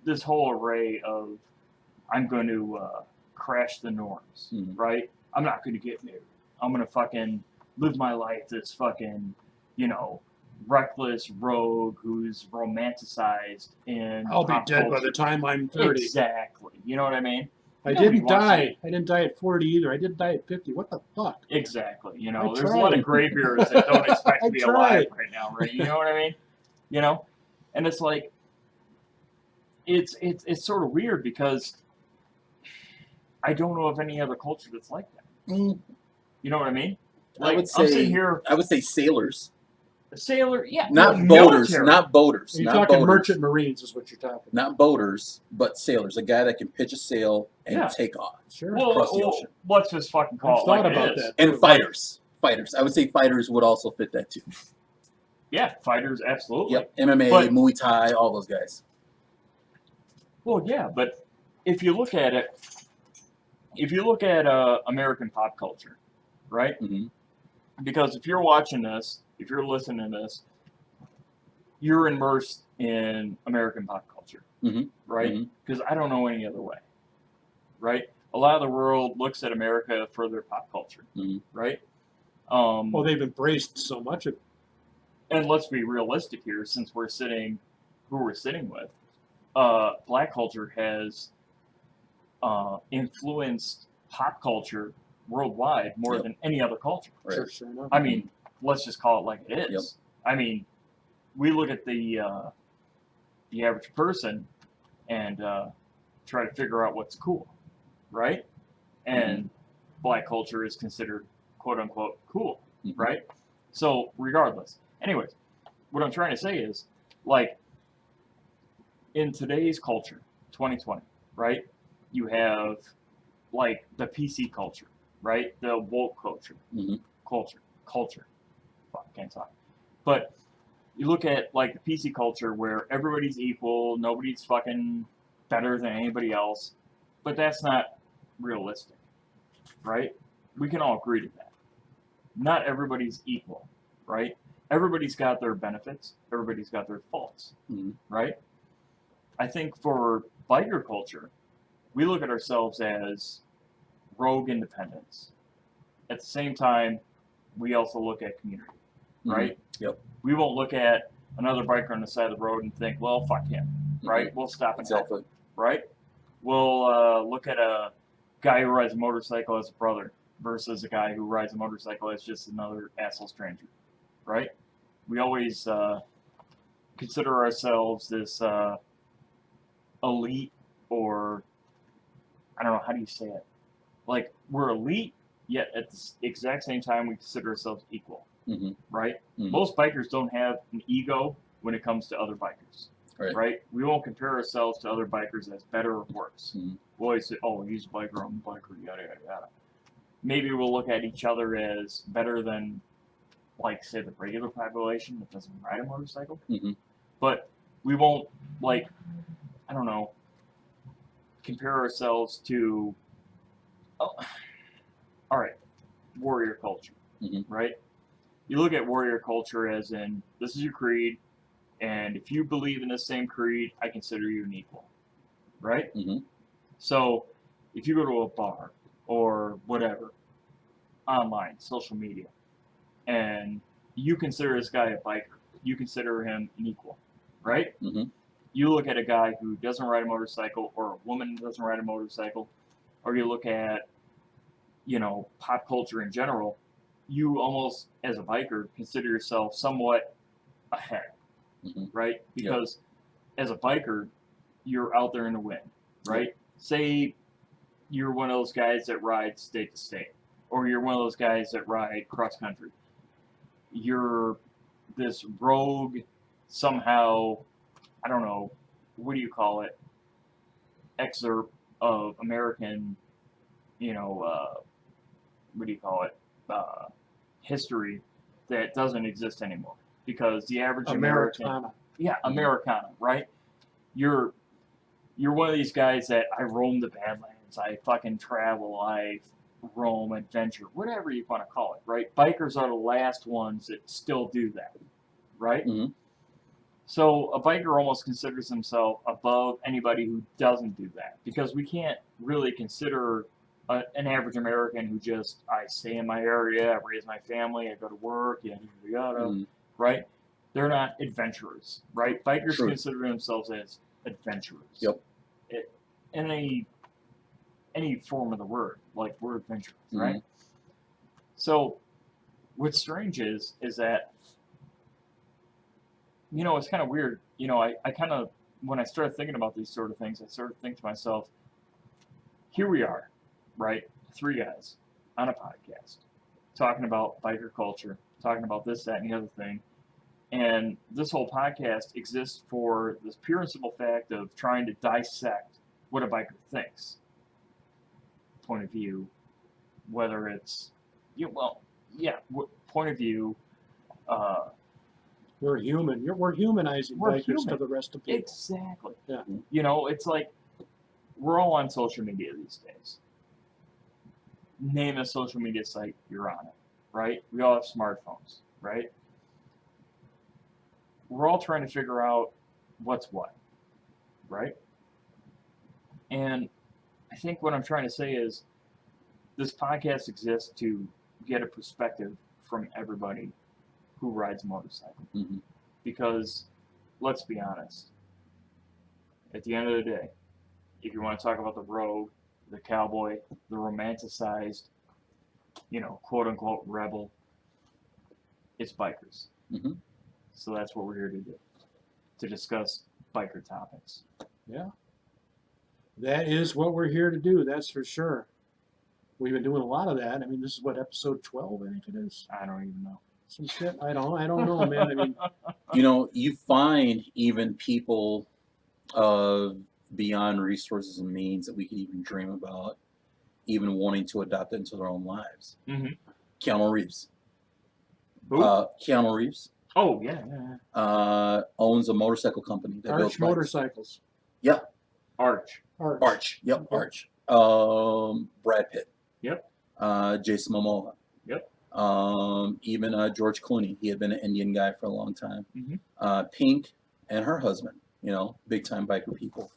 this whole array of, I'm going to crash the norms, Mhm. right? I'm not going to get married. I'm going to fucking live my life this fucking, reckless rogue who's romanticized in I'll be pop dead by culture. the time I'm 30. Exactly. You know what I mean? I Nobody didn't wants to- die. I didn't die at 40 either. I didn't die at 50. What the fuck? Exactly. I There's a lot tried. of graybeards that don't expect to I be tried. alive right now, right? You know what I mean? And it's like, it's sort of weird because I don't know of any other culture that's like that. Mm, You know what I mean? I Like, would I'm sitting say here, I would say sailors, a sailor, yeah, not well, boaters, military. not boaters, You're not talking boaters, merchant marines is what you're talking about. not boaters, but sailors. A guy that can pitch a sail and Yeah. take off. Sure. across the ocean. Let's just fucking call I've it like thought it about is. that. And too. fighters. Fighters. I would say fighters would also fit that too. Yeah, fighters, absolutely. Yep. MMA, But- Muay Thai, all those guys. Well, yeah, but if you look at it, American pop culture, right? Mhm. Because if you're watching this, if you're listening to this, you're immersed in American pop culture, Mhm. right? Mhm. Because I don't know any other way, right? A lot of the world looks at America for their pop culture, Mhm. right? Well, they've embraced so much of it. And let's be realistic here, since who we're sitting with, black culture has influenced pop culture worldwide more Yep. than any other culture. Right. Sure enough. I mean, let's just call it like it is. Yep. I mean, we look at the average person and try to figure out what's cool, right? And black culture is considered quote unquote cool, Mhm. right? So regardless, anyways, what I'm trying to say is, like, in today's culture, 2020, right? You have like the PC culture, right? The woke culture, Mhm. culture. Fuck, can't talk. But you look at like the PC culture where everybody's equal, nobody's fucking better than anybody else, but that's not realistic, right? We can all agree to that. Not everybody's equal, right? Everybody's got their benefits, everybody's got their faults, right? I think for biker culture, we look at ourselves as rogue independents. At the same time, we also look at community, right? Yep. We won't look at another biker on the side of the road and think, well, fuck him, right? We'll stop and help, Exactly. right? We'll look at a guy who rides a motorcycle as a brother versus a guy who rides a motorcycle as just another asshole stranger, right? We always consider ourselves this elite, or I don't know, how do you say it? Like, we're elite, yet at the exact same time we consider ourselves equal, right? Most bikers don't have an ego when it comes to other bikers, right? We won't compare ourselves to other bikers as better or worse. We'll always say, oh, he's a biker, I'm a biker, yada, yada, yada. Maybe we'll look at each other as better than, like, say, the regular population that doesn't ride a motorcycle. But we won't, like, I don't know, compare ourselves to, all right, warrior culture, right? You look at warrior culture as in, this is your creed, and if you believe in the same creed, I consider you an equal, right? So if you go to a bar or whatever, online, social media, and you consider this guy a biker, you consider him an equal, right? You look at a guy who doesn't ride a motorcycle, or a woman who doesn't ride a motorcycle, or you look at, you know, pop culture in general, you almost, as a biker, consider yourself somewhat ahead, right? Because as a biker, you're out there in the wind, right? Say you're one of those guys that ride state to state, or you're one of those guys that ride cross country. You're this rogue, somehow, I don't know, what do you call it, excerpt of American, you know, what do you call it, history that doesn't exist anymore. Because the average American, Americana, right? You're one of these guys that I roam the Badlands, I fucking travel, I roam, adventure, whatever you want to call it, right? Bikers are the last ones that still do that, right? So a biker almost considers himself above anybody who doesn't do that, because we can't really consider an average American who just, I stay in my area, I raise my family, I go to work, yada, yada, yada, right? They're not adventurers, right? Bikers consider themselves as adventurers. In any form of the word, like, we're adventurers, right? So what's strange is that, you know, it's kind of weird. You know, I kind of, when I started thinking about these sort of things, I started thinking to myself, here we are, right? 3 guys on a podcast talking about biker culture, talking about this, that, and the other thing. And this whole podcast exists for this pure and simple fact of trying to dissect what a biker thinks. Point of view, whether it's, point of view. We're human. We're humanizing bikers to the rest of people. Exactly. Yeah. You know, it's like, we're all on social media these days. Name a social media site, you're on it, right? We all have smartphones, right? We're all trying to figure out what's what, right? And I think what I'm trying to say is, this podcast exists to get a perspective from everybody who rides a motorcycle. Because, let's be honest, at the end of the day, if you want to talk about the rogue, the cowboy, the romanticized, you know, quote unquote rebel, it's bikers. So that's what we're here to do, to discuss biker topics. Yeah. That is what we're here to do, that's for sure. We've been doing a lot of that. I mean, this is what, episode 12, I think it is? I don't even know. Some shit? I don't know, man. I mean, You know, you find even people beyond resources and means that we could even dream about, even wanting to adopt it into their own lives. Keanu Reeves. Who? Keanu Reeves. Oh yeah, yeah. Owns a motorcycle company that builds Arch bikes. Motorcycles. Arch. Arch. Yep, Okay. Arch. Brad Pitt. Yep. Jason Momoa. Yep. Even George Clooney. He had been an Indian guy for a long time. Mhm. Pink and her husband. You know, big time biker people.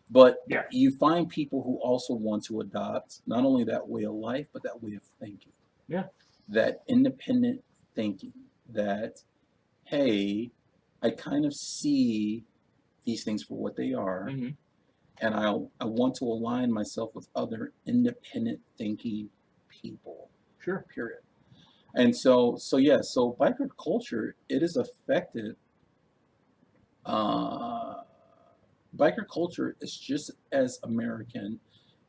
But Yeah. you find people who also want to adopt not only that way of life, but that way of thinking. Yeah. That independent thinking. That, hey, I kind of see these things for what they are, Mhm. and I want to align myself with other independent thinking people. Sure. Period. And so biker culture, it is affected. Biker culture is just as American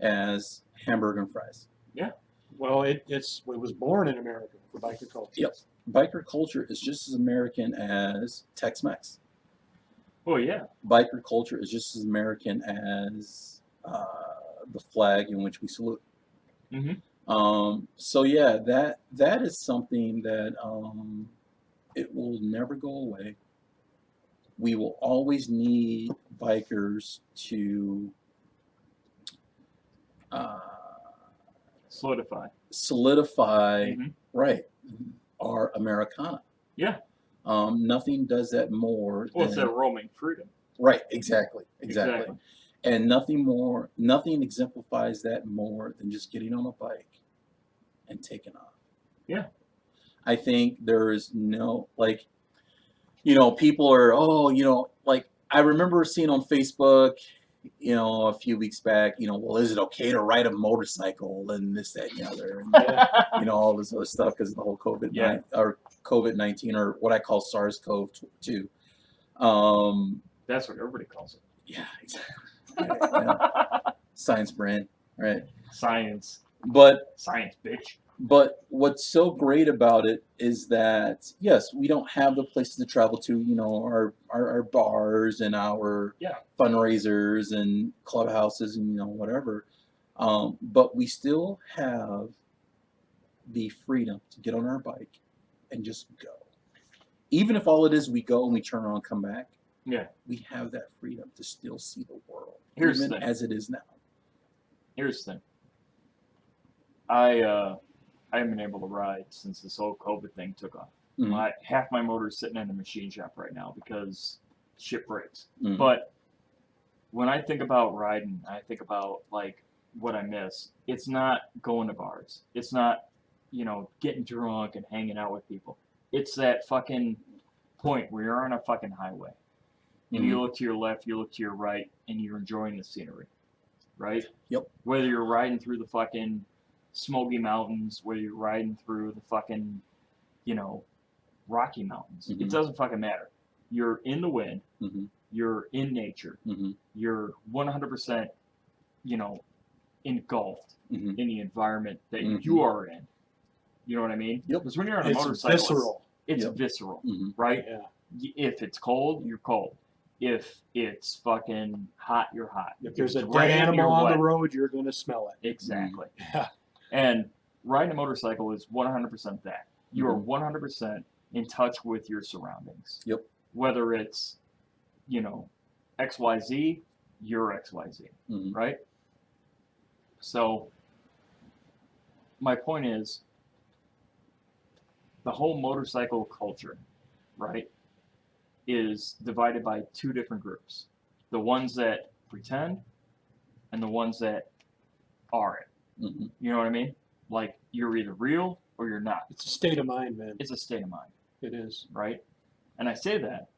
as hamburger and fries. Well, it was born in America, the biker culture. Yep. Biker culture is just as American as Tex-Mex. Oh yeah. Biker culture is just as American as the flag in which we salute. Mhm. So yeah, that is something that it will never go away. We will always need bikers to solidify Mhm. right our Americana. Yeah. Nothing does that more Well, it's than that roaming freedom. right, exactly. And nothing exemplifies that more than just getting on a bike and taking off. Yeah. I think there is no, like, you know, people are, oh, you know, like, I remember seeing on Facebook, you know, a few weeks back, you know, well, is it okay to ride a motorcycle and this, that, and the other, and, you know, all this other stuff because of the whole COVID-19 or what I call SARS-CoV-2. That's what everybody calls it. Yeah, exactly. Right, yeah. Science brand, right? Science. But Science, bitch. what's so great about it is that yes, we don't have the places to travel to, you know, our bars and our Yeah. fundraisers and clubhouses and you know whatever. But we still have the freedom to get on our bike and just go. Even if all it is we go and we turn around and come back. Yeah. We have that freedom to still see the world, Here's the even thing. as it is now. Here's the thing. I haven't been able to ride since this whole COVID thing took off. Mhm. Half my motor's sitting in a machine shop right now because shit breaks. Mhm. But when I think about riding, I think about like what I miss. It's not going to bars. It's not, you know, getting drunk and hanging out with people. It's that fucking point where you're on a fucking highway and you look to your left, you look to your right, and you're enjoying the scenery, right? Yep. Whether you're riding through the fucking Smoky Mountains, whether you're riding through the fucking, you know, Rocky Mountains, Mhm. it doesn't fucking matter. You're in the wind, Mhm. you're in nature, Mhm. you're 100%, you know, engulfed Mhm. in the environment that Mhm. you are in. You know what I mean? Yep. Because when you're on a It's motorcycle, visceral. it's Yep. visceral, Mhm. right? Yeah. If it's cold, you're cold. If it's fucking hot, you're hot. If there's a it's dead rain, animal you're on wet. the road, you're going to smell it. Exactly. Yeah. And riding a motorcycle is 100% that. You are Mhm. 100% in touch with your surroundings. Yep. Whether it's, you know, XYZ, you're XYZ, Mhm. right? So my point is the whole motorcycle culture, right, is divided by two different groups. The ones that pretend and the ones that are it. Mhm. You know what I mean? Like you're either real or you're not. It's a state of mind, man. It's a state of mind, It is. right? And I say that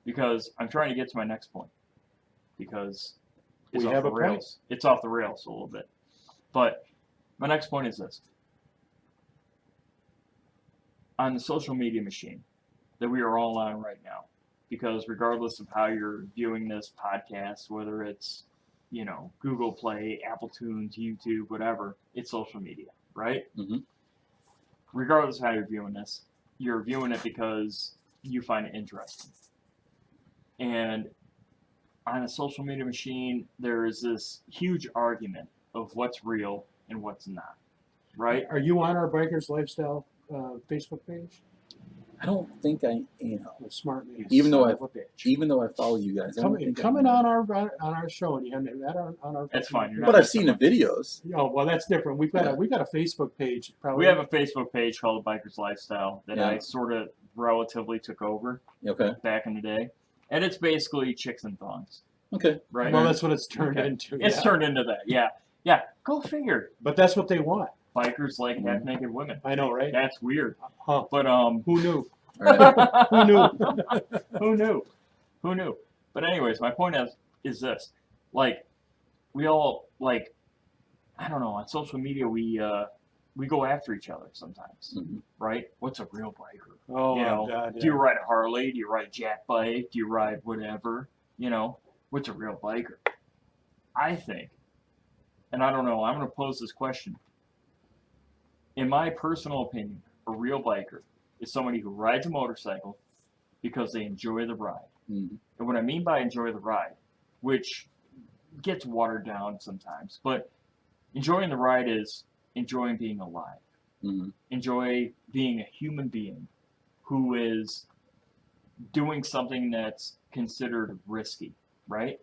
because I'm trying to get to my next point because it's We off have the a point. rails. It's off the rails a little bit. But my next point is this. On the social media machine that we are all on right now, because regardless of how you're viewing this podcast, whether it's, you know, Google Play, Apple Tunes, YouTube, whatever, it's social media, right? Mhm. Regardless of how you're viewing this, you're viewing it because you find it interesting. And on a social media machine, there is this huge argument of what's real and what's not, right? Are you on our Bikers Lifestyle Facebook page? I don't think I am. A smart man. Even though Son I of a bitch. even though I follow you guys, I don't think Coming I am. on our show and you have that on our. That's fine, you're But not I've seen the videos. Oh well, that's different. We've got Yeah. a Facebook page. Probably. We have a Facebook page called The Biker's Lifestyle that Yeah. I sort of relatively took over Okay. back in the day, and it's basically chicks and thongs, Okay. right? Well, that's what it's turned Okay. into. It's yeah. turned into that, yeah. Yeah, go figure. But that's what they want. Bikers like half-naked women. I know, right? That's weird. Huh. But Who knew? All right. Who knew? Who knew? Who knew? But anyways, my point is this: like, we all like, I don't know, on social media we go after each other sometimes, Mhm. right? What's a real biker? Oh You my know, God! Do you ride a Harley? Do you ride a jack bike? Do you ride whatever? You know, what's a real biker? I think, and I don't know, I'm going to pose this question. In my personal opinion, a real biker is somebody who rides a motorcycle because they enjoy the ride. Mhm. And what I mean by enjoy the ride, which gets watered down sometimes, but enjoying the ride is enjoying being alive. Mhm. Enjoy being a human being who is doing something that's considered risky, right?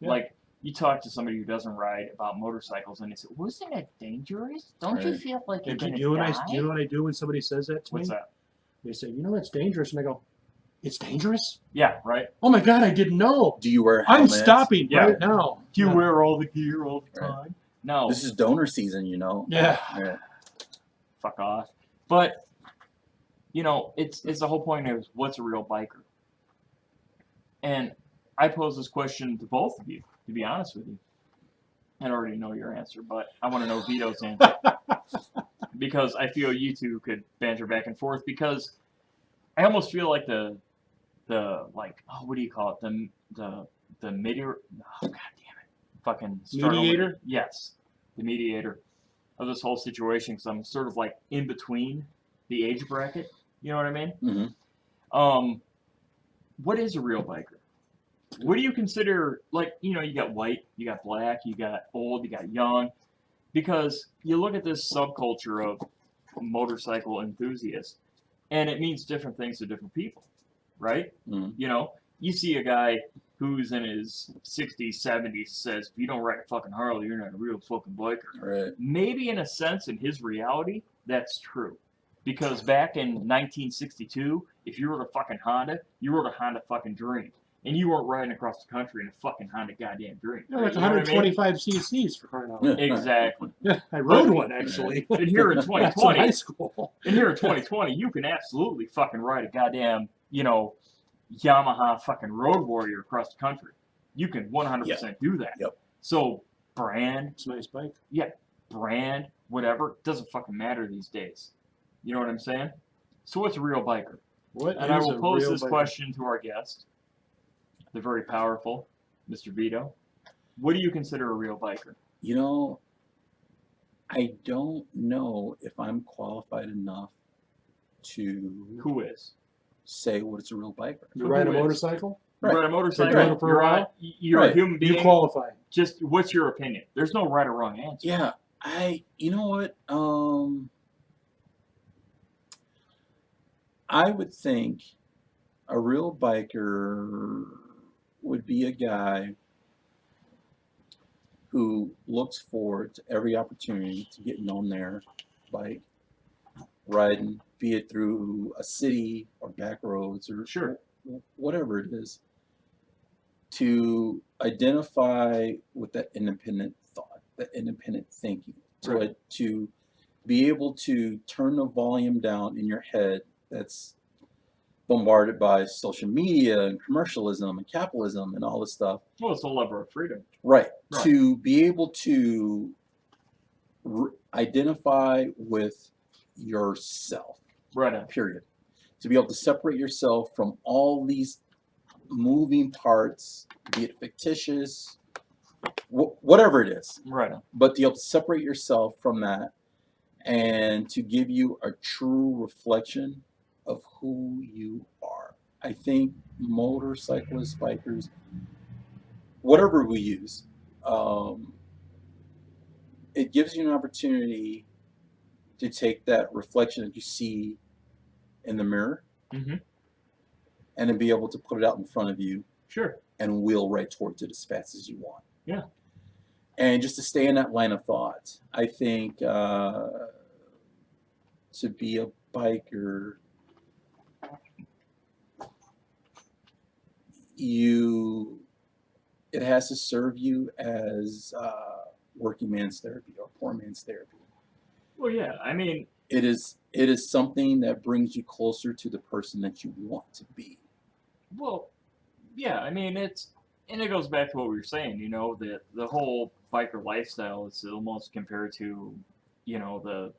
Yeah. Like, you talk to somebody who doesn't ride about motorcycles and they say, wasn't it dangerous? Don't you Right. feel like you're And going do to you die? know what I do when somebody says that to What's me? that? They say, you know, it's dangerous, and I go, it's dangerous? Yeah, right? Oh my God, I didn't know. Do you wear I'm helmets? stopping Yeah. right now. Do you Yeah. wear all the gear all the Right. time? No. This is donor season, you know. Yeah. Yeah. Fuck off. But, you know, it's the whole point is, what's a real biker? And I pose this question to both of you, to be honest with you. I already know your answer, but I want to know Vito's answer. Because I feel you two could banter back and forth, because I almost feel like the like, oh, what do you call it? The mediator, oh, God damn it. Fucking start over. Mediator? Yes. The mediator of this whole situation, because I'm sort of like in between the age bracket. You know what I mean? Mm-hmm. What is a real biker? What do you consider, like, you know, you got white, you got black, you got old, you got young, because you look at this subculture of motorcycle enthusiasts, and it means different things to different people, right? Mm-hmm. You know, you see a guy who's in his 60s, 70s says, if you don't ride a fucking Harley, you're not a real fucking biker. Right. Maybe in a sense, in his reality, that's true. Because back in 1962, if you rode a fucking Honda, you rode a Honda fucking Dream. And you weren't riding across the country in a fucking Honda goddamn Dream. Yeah, like You know what I mean? 125 cc's for crying out loud. Exactly. Yeah, I rode one actually. And here in That's in 2020, high school. and here in 2020, you can absolutely fucking ride a goddamn, you know, Yamaha fucking Road Warrior across the country. You can 100% do that. Yep. So brand, It's a nice bike. brand, whatever, doesn't fucking matter these days. You know what I'm saying? So what's a real biker? What And I is will a pose real this bike? question to our guest, the very powerful Mr. Vito. What do you consider a real biker? You know, I don't know if I'm qualified enough to Who is? say what is a real biker. You Who ride a is? motorcycle? You Right. ride a Been doing motorcycle, it for a you're, while? you're Right. a human being. You qualify. Just what's your opinion? There's no right or wrong answer. Yeah, you know what? I would think a real biker would be a guy who looks forward to every opportunity to getting on their bike, riding, be it through a city or back roads or Sure. whatever it is, to identify with that independent thought, that independent thinking, to be able to turn the volume down in your head that's bombarded by social media and commercialism and capitalism and all this stuff. Well, it's a lever of freedom. Right. Right. To be able to identify with yourself, Right on. period. To be able to separate yourself from all these moving parts, be it fictitious, whatever it is, Right on. but to be able to separate yourself from that and to give you a true reflection of who you are. I think motorcyclists, bikers, whatever we use, it gives you an opportunity to take that reflection that you see in the mirror Mm-hmm. and to be able to put it out in front of you Sure. and wheel right towards it as fast as you want. Yeah. And just to stay in that line of thought, I think to be a biker, it has to serve you as working man's therapy or poor man's therapy. Well, yeah. I mean, It is something that brings you closer to the person that you want to be. well, yeah. I mean, it goes back to what we were saying. You know, the whole biker lifestyle is almost compared to, you know, the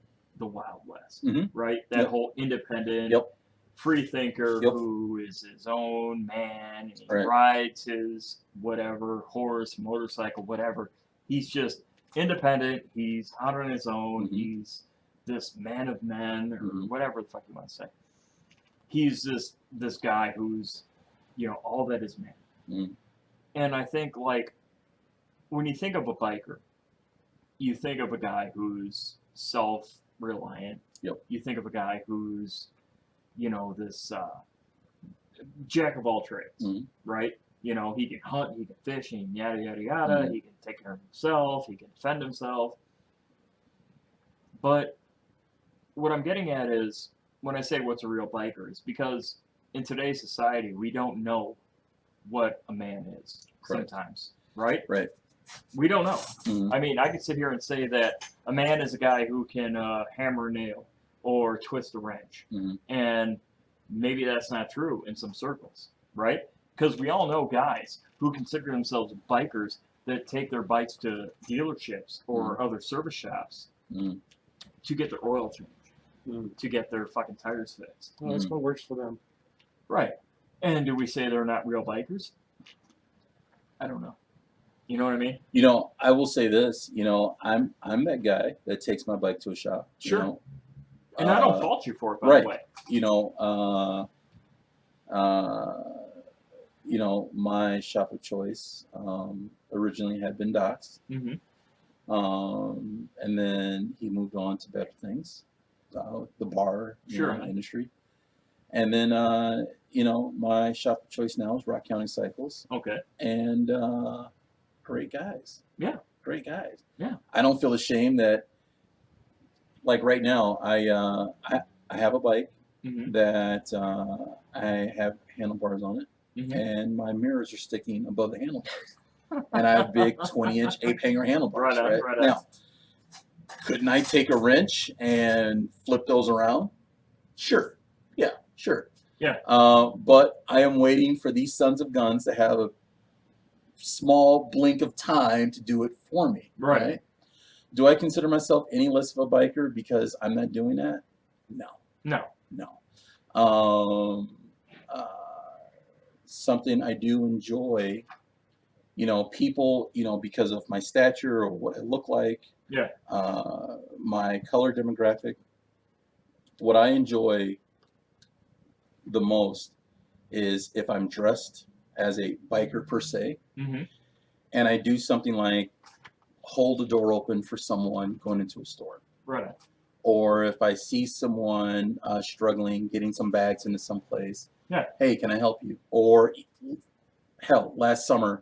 Wild West, Mm-hmm. right? That Yep. whole independent, Yep. free thinker Yep. who is his own man and he Right. rides his whatever horse, motorcycle, whatever. He's just independent. He's out on his own. Mm-hmm. He's this man of men or Mm-hmm. whatever the fuck you want to say. He's this guy who's, you know, all that is man. Mm-hmm. And I think, like, when you think of a biker, you think of a guy who's self-reliant. Yep. You think of a guy who's, you know, this jack of all trades, Mhm. right? You know, he can hunt, he can fish, and yada, yada, yada. Mhm. He can take care of himself, he can defend himself. But what I'm getting at is, when I say what's a real biker, is because in today's society, we don't know what a man is Correct. sometimes, right? Right. We don't know. Mhm. I mean, I could sit here and say that a man is a guy who can hammer a nail or twist a wrench. Mhm. And maybe that's not true in some circles, right? Because we all know guys who consider themselves bikers that take their bikes to dealerships or other service shops Mhm. to get their oil changed, Mm. to get their fucking tires fixed. Well, that's what works for them. Right. And do we say they're not real bikers? I don't know. You know what I mean? You know, I will say this. You know, I'm that guy that takes my bike to a shop. Sure. You know? And I don't fault you for it, by right. the way. You know, my shop of choice originally had been Doc's, Mm-hmm. and then he moved on to better things, the bar Sure. industry, and then you know, my shop of choice now is Rock County Cycles, Okay. and great guys. Yeah. Great guys. Yeah. I don't feel ashamed that, like right now, I have a bike Mm-hmm. that I have handlebars on it, Mm-hmm. and my mirrors are sticking above the handlebars, and I have big 20-inch ape-hanger handlebars. Right on. Now, couldn't I take a wrench and flip those around? Sure. Yeah, sure. Yeah. But I am waiting for these sons of guns to have a small blink of time to do it for me. Right. Do I consider myself any less of a biker because I'm not doing that? No. Something I do enjoy, you know, people, you know, because of my stature or what I look like, Yeah. my color demographic, what I enjoy the most is if I'm dressed as a biker per se, Mm-hmm. and I do something like hold the door open for someone going into a store. Right on. Or if I see someone struggling, getting some bags into some place, Yeah. Hey, can I help you? Or hell, last summer,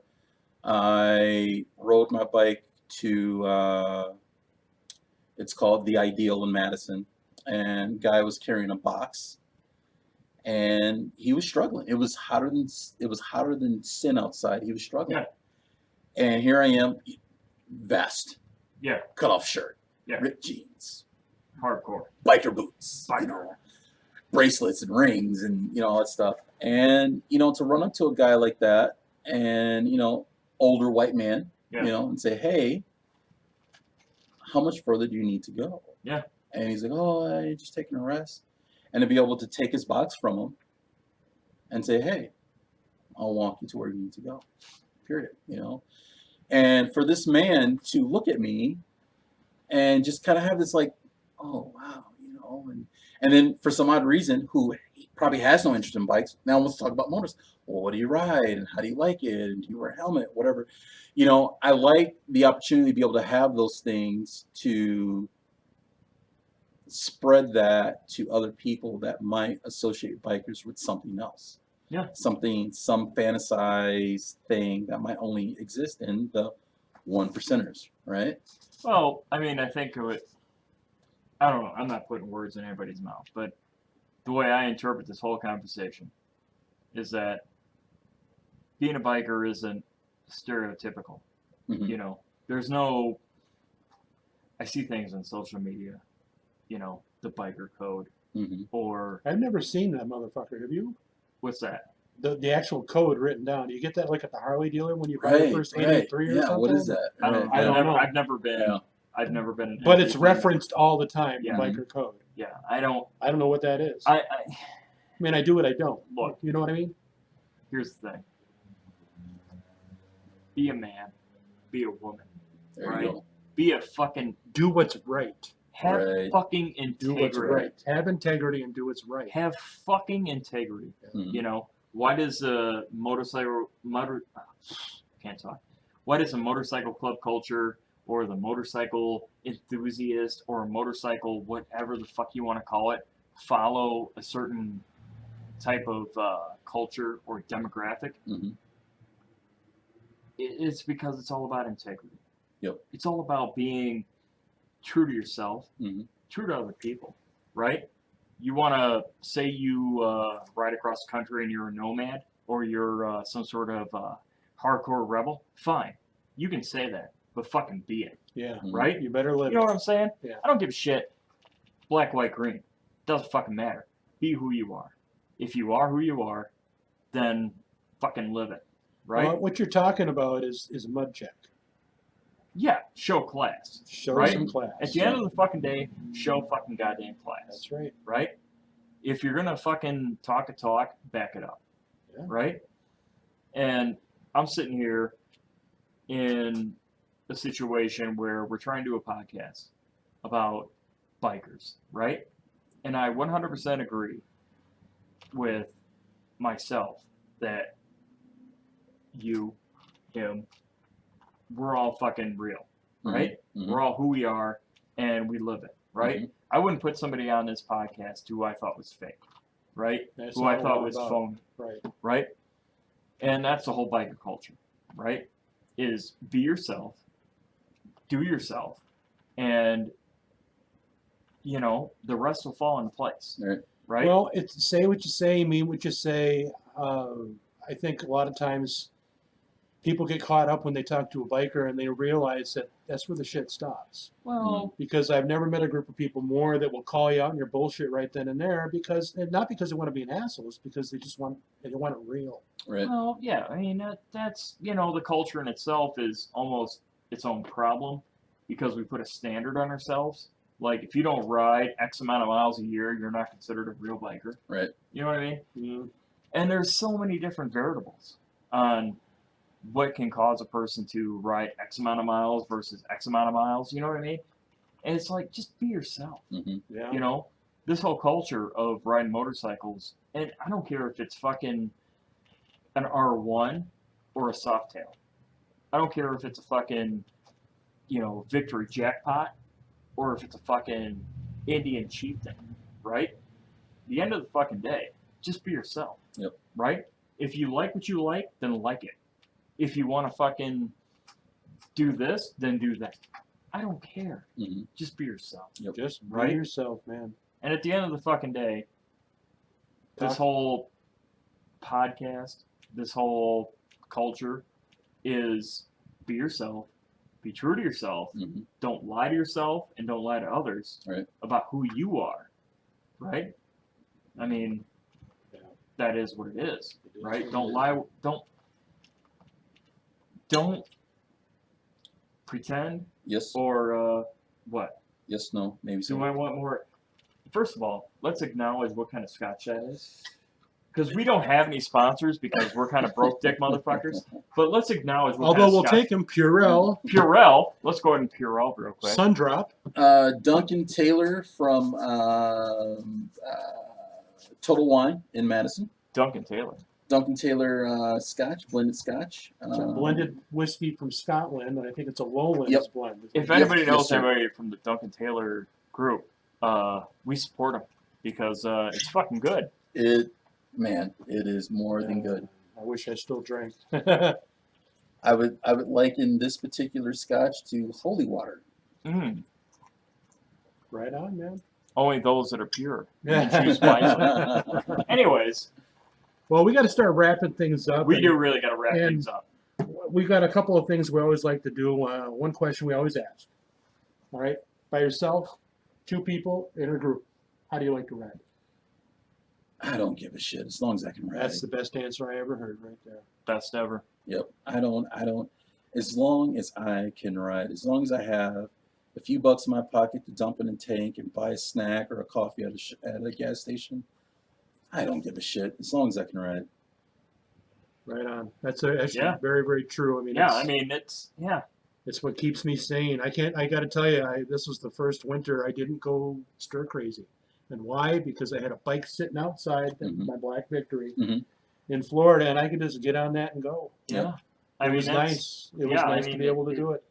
I rode my bike to, it's called The Ideal in Madison, and guy was carrying a box, and he was struggling. It was hotter than sin outside. He was struggling. Yeah. And here I am, vest, Yeah. cut off shirt, Yeah. ripped jeans, Hardcore. biker boots, you Biker. know, bracelets and rings and, you know, all that stuff. And, you know, to run up to a guy like that and, you know, older white man, Yeah. you know, and say, hey, how much further do you need to go? Yeah. And he's like, oh, I'm just taking a rest. And to be able to take his box from him and say, hey, I'll walk you to where you need to go, period, you know. And for this man to look at me and just kind of have this like, oh, wow, you know, and then for some odd reason, who probably has no interest in bikes, now wants to talk about motors. Well, what do you ride and how do you like it? And do you wear a helmet? Whatever. You know, I like the opportunity to be able to have those things to spread that to other people that might associate bikers with something else. Yeah. Some fantasized thing that might only exist in the 1%ers, right? Well, I mean, I think of it. I don't know. I'm not putting words in anybody's mouth, but the way I interpret this whole conversation is that being a biker isn't stereotypical. Mhm. You know, there's no. I see things on social media, you know, the biker code, Mhm. or I've never seen that motherfucker. Have you? what's that? The actual code written down. Do you get that like at the Harley dealer when you buy your Right, first right. 883 or Yeah, something? what is that? I Right, don't. I don't know. I've never been. Yeah. I've never been. An But it's NPC. referenced all the time, Yeah. the biker code. Yeah, I don't. I don't know what that is. I mean, I do what I don't. Look. You know what I mean? here's the thing. Be a man. Be a woman. There Right. you go. Be a fucking. Do what's right. Have Right. fucking Do what's integrity. right. Have integrity and do what's right. Have fucking integrity. Mhm. You know, why does a can't talk. Why does a motorcycle club culture or the motorcycle enthusiast or a motorcycle whatever the fuck you want to call it follow a certain type of culture or demographic? Mhm. It's because it's all about integrity. Yep. It's all about being true to yourself, Mhm. true to other people, right? You want to say you ride across the country and you're a nomad or you're some sort of hardcore rebel, fine. You can say that, but fucking be it, Yeah. Mhm. right? You better live You know it. what I'm saying? Yeah. I don't give a shit. Black, white, green. Doesn't fucking matter. Be who you are. If you are who you are, then fucking live it, right? Well, what you're talking about is mud check. Yeah, show class. Show Right? some class. At the end of the fucking day, show fucking goddamn class. That's right. Right? If you're gonna fucking talk a talk, back it up. Yeah. Right? And I'm sitting here in a situation where we're trying to do a podcast about bikers, right? And I 100% agree with myself that you, him, we're all fucking real, right? Mhm. We're all who we are and we live it, right? Mhm. I wouldn't put somebody on this podcast who I thought was fake, right? That's Who not I what thought we're was about. phony, Right. right? And that's the whole biker culture, right? Is be yourself, do yourself, and you know the rest will fall into place, Right. right? Well, it's say what you say, mean what you say. I think a lot of times people get caught up when they talk to a biker and they realize that that's where the shit stops. Well, Because I've never met a group of people more that will call you out on your bullshit right then and there because, and not because they want to be an asshole, it's because they just want it real. Right. well, yeah. I mean, that's you know the culture in itself is almost its own problem because we put a standard on ourselves. Like if you don't ride X amount of miles a year, you're not considered a real biker. Right. You know what I mean? And there's so many different variables on what can cause a person to ride X amount of miles versus X amount of miles. You know what I mean? And it's like, just be yourself. Mhm. Yeah. You know, this whole culture of riding motorcycles, and I don't care if it's fucking an R1 or a Softail. I don't care if it's a fucking, you know, Victory Jackpot or if it's a fucking Indian Chieftain, right? The end of the fucking day, just be yourself. Yep. Right? If you like what you like, then like it. If you want to fucking do this, then do that. I don't care. Mhm. Just be yourself. Just be Right? yourself, man. And at the end of the fucking day, this Talk- whole podcast, this whole culture is be yourself, be true to yourself, Mhm. don't lie to yourself, and don't lie to others Right. about who you are. Right? I mean, Yeah. that is what it is. It is Right? what Don't it is. lie. Don't pretend Yes. or what? Yes. No. Maybe so. Do I want more? First of all, let's acknowledge what kind of scotch that is. Because we don't have any sponsors because we're kind of broke dick motherfuckers. But let's acknowledge what Although kind we'll of scotch. take him Purell, Purell. Let's go ahead and Purell real quick. Sundrop. Duncan Taylor from Total Wine in Madison. Duncan Taylor. Duncan Taylor Scotch, blended Scotch. It's a blended whiskey from Scotland, and I think it's a Lowlands Yep. blend. If Yep, anybody yes, knows sir. anybody from the Duncan Taylor group, we support them because it's fucking good. It is more than good. I wish I still drank. I would liken this particular scotch to holy water. Mm. Right on, man. Only those that are pure. You choose wisely. Anyways, Well, we got to start wrapping things up. we and do really got to wrap and- things up. We've got a couple of things we always like to do. One question we always ask. All right, by yourself, 2 people in a group. How do you like to ride? I don't give a shit as long as I can ride. That's the best answer I ever heard right there. Best ever. Yep. I don't. As long as I can ride, as long as I have a few bucks in my pocket to dump in a tank and buy a snack or a coffee at a gas station, I don't give a shit as long as I can ride. Right on. That's actually Yeah. very, very true. I mean, Yeah, I mean, it's what keeps me sane. I got to tell you, this was the first winter I didn't go stir crazy. And why? Because I had a bike sitting outside, my Black Victory, Mhm. in Florida, and I could just get on that and go. yeah. It was nice. It was nice to be able to do it.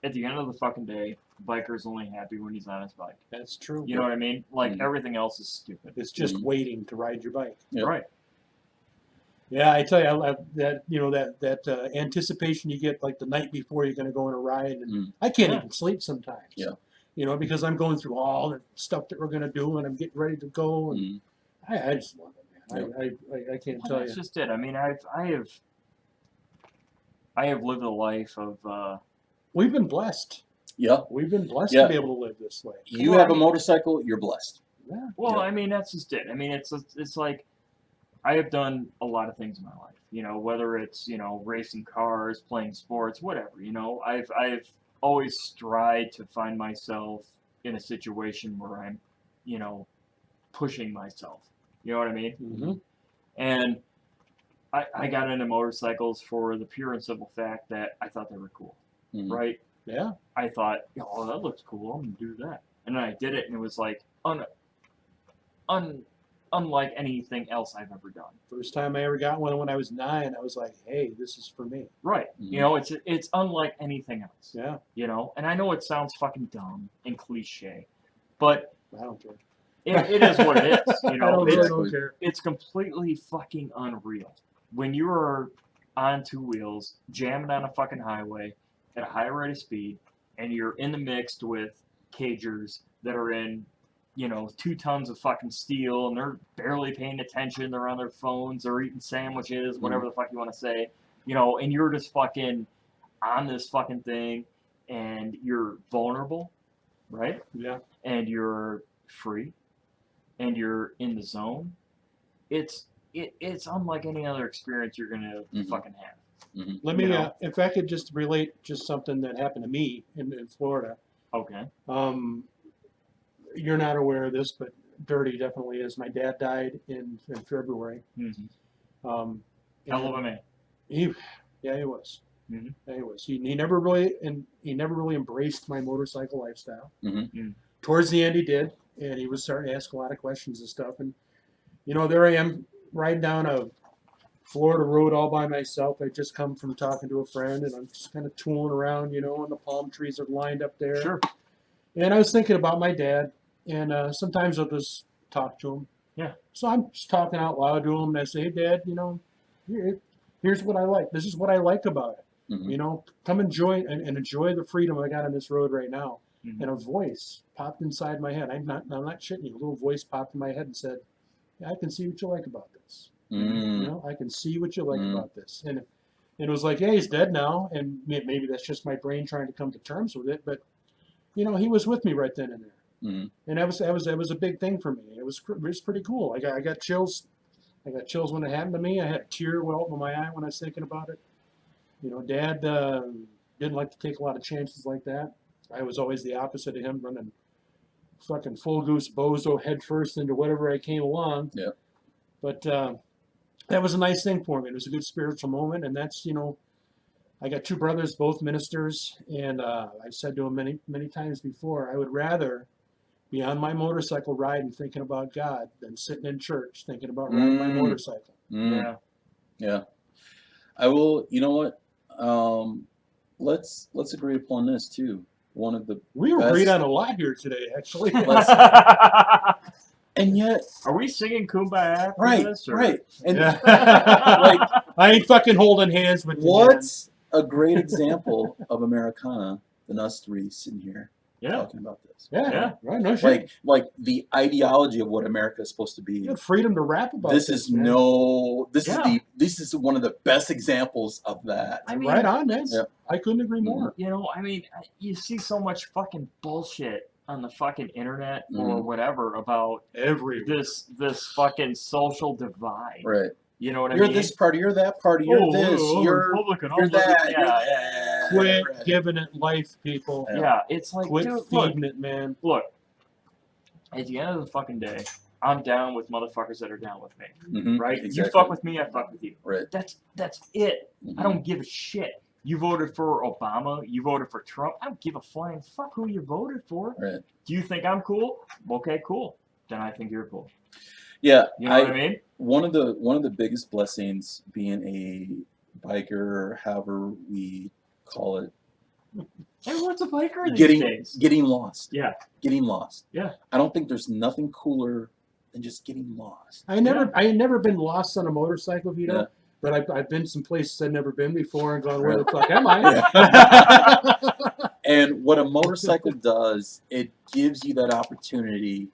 At the end of the fucking day, biker's only happy when he's on his bike. That's true. You know what I mean? Like Mhm. everything else is stupid. It's just Mhm. waiting to ride your bike. Yep. Right. Yeah, I tell you, I love that. You know that anticipation you get like the night before you're going to go on a ride, and Mm. I can't Yeah. even sleep sometimes. Yeah. You know, because I'm going through all the stuff that we're going to do, and I'm getting ready to go, and Mm. I just love it, man. I can't Well, tell that's you. just it. I mean, I have lived a life of We've been blessed. Yep. We've been blessed Yeah. to be able to live this way. You Well, have I a mean- motorcycle, you're blessed. Yeah. well, Yeah. I mean, that's just it. I mean, it's like I have done a lot of things in my life. You know, whether it's racing cars, playing sports, whatever. You know, I've always tried to find myself in a situation where I'm, pushing myself. You know what I mean? Mm-hmm. And I got into motorcycles for the pure and simple fact that I thought they were cool, Mhm. right? Yeah. I thought, oh, that looks cool. I'm gonna do that, and then I did it, and it was like unlike anything else I've ever done. First time I ever got one when I was 9, I was like, hey, this is for me. Right? Mhm. It's unlike anything else. Yeah. And I know it sounds fucking dumb and cliche, but I don't care. it is what it is. I don't really It's, don't care. it's completely fucking unreal when you are on 2 wheels jamming on a fucking highway at a high rate of speed, and you're in the mix with cagers that are in 2 tons of fucking steel, and they're barely paying attention. They're on their phones, they're eating sandwiches, whatever the fuck you want to say, and you're just fucking on this fucking thing, and you're vulnerable, right? Yeah. And you're free, and you're in the zone. It's unlike any other experience you're gonna Mhm. fucking have. Mhm. Let me, You know. if I could just relate just something that happened to me in Florida. Okay. You're not aware of this, but Dirty definitely is. My dad died in February. Mm-hmm. Hell of a man. He was. Mhm. Yeah, he was. He never really embraced my motorcycle lifestyle. Mhm. Mm. Towards the end, he did, and he was starting to ask a lot of questions and stuff. And there I am riding down a Florida road all by myself. I just come from talking to a friend, and I'm just kind of tooling around, and the palm trees are lined up there. Sure. And I was thinking about my dad, and sometimes I'll just talk to him. Yeah. So I'm just talking out loud to him, and I say, hey, Dad, here's what I like. This is what I like about it. Mhm. Come enjoy and enjoy the freedom I got on this road right now. Mhm. And a voice popped inside my head. I'm not shitting you. A little voice popped in my head and said, yeah, I can see what you like about this. Mm. I can see what you like Mm. about this. And it was like, yeah, he's dead now, and maybe that's just my brain trying to come to terms with it. But he was with me right then and there, Mhm. and that was a big thing for me. It was pretty cool. I got chills. I got chills when it happened to me. I had a tear well up in my eye when I was thinking about it. Dad didn't like to take a lot of chances like that. I was always the opposite of him, running fucking full goose bozo head first into whatever I came along. Yeah. But that was a nice thing for me. It was a good spiritual moment, and that's I got 2 brothers, both ministers, and I've said to them many, many times before, I would rather be on my motorcycle riding thinking about God than sitting in church thinking about riding my motorcycle. Mm. Yeah. Yeah. I will. You know what? Let's agree upon this too. one of the We best. agreed on a lot here today, actually. And yet, Are we singing Kumbaya after right, this? Or? right. And Yeah. like, I ain't fucking holding hands with you, man. what's a great example of Americana than us three sitting here Yeah. talking about this? Yeah, Yeah. right. No shit. Like the ideology of what America is supposed to be. You had freedom to rap about This this. is man. this is one of the best examples of that. I mean, right on, man. Yep. I couldn't agree more. you know, I mean, you see so much fucking bullshit on the fucking internet or whatever about Every this fucking social divide. Right. You know what I You're mean? this party, you're that party, you're this, you're Republican. you're that, Yeah, you're yeah, that. quit Right. giving it life, people. yeah. It's like, Quit dude, feeding it, man. look. At the end of the fucking day, I'm down with motherfuckers that are down with me. Mhm, Right? You exactly. fuck with me, I fuck with you. Right. That's it. Mhm. I don't give a shit. You voted for Obama. You voted for Trump. I don't give a flying fuck who you voted for. Right. Do you think I'm cool? Okay, cool. Then I think you're cool. Yeah, You know what I mean? one of the biggest blessings being a biker, however we call it, Everyone's a biker these days. getting lost. Yeah. Getting lost. Yeah. I don't think there's nothing cooler than just getting lost. I had never been lost on a motorcycle, Vito. Yeah. But I've been some places I've never been before and gone, where Right. the fuck am I? And what a motorcycle does, it gives you that opportunity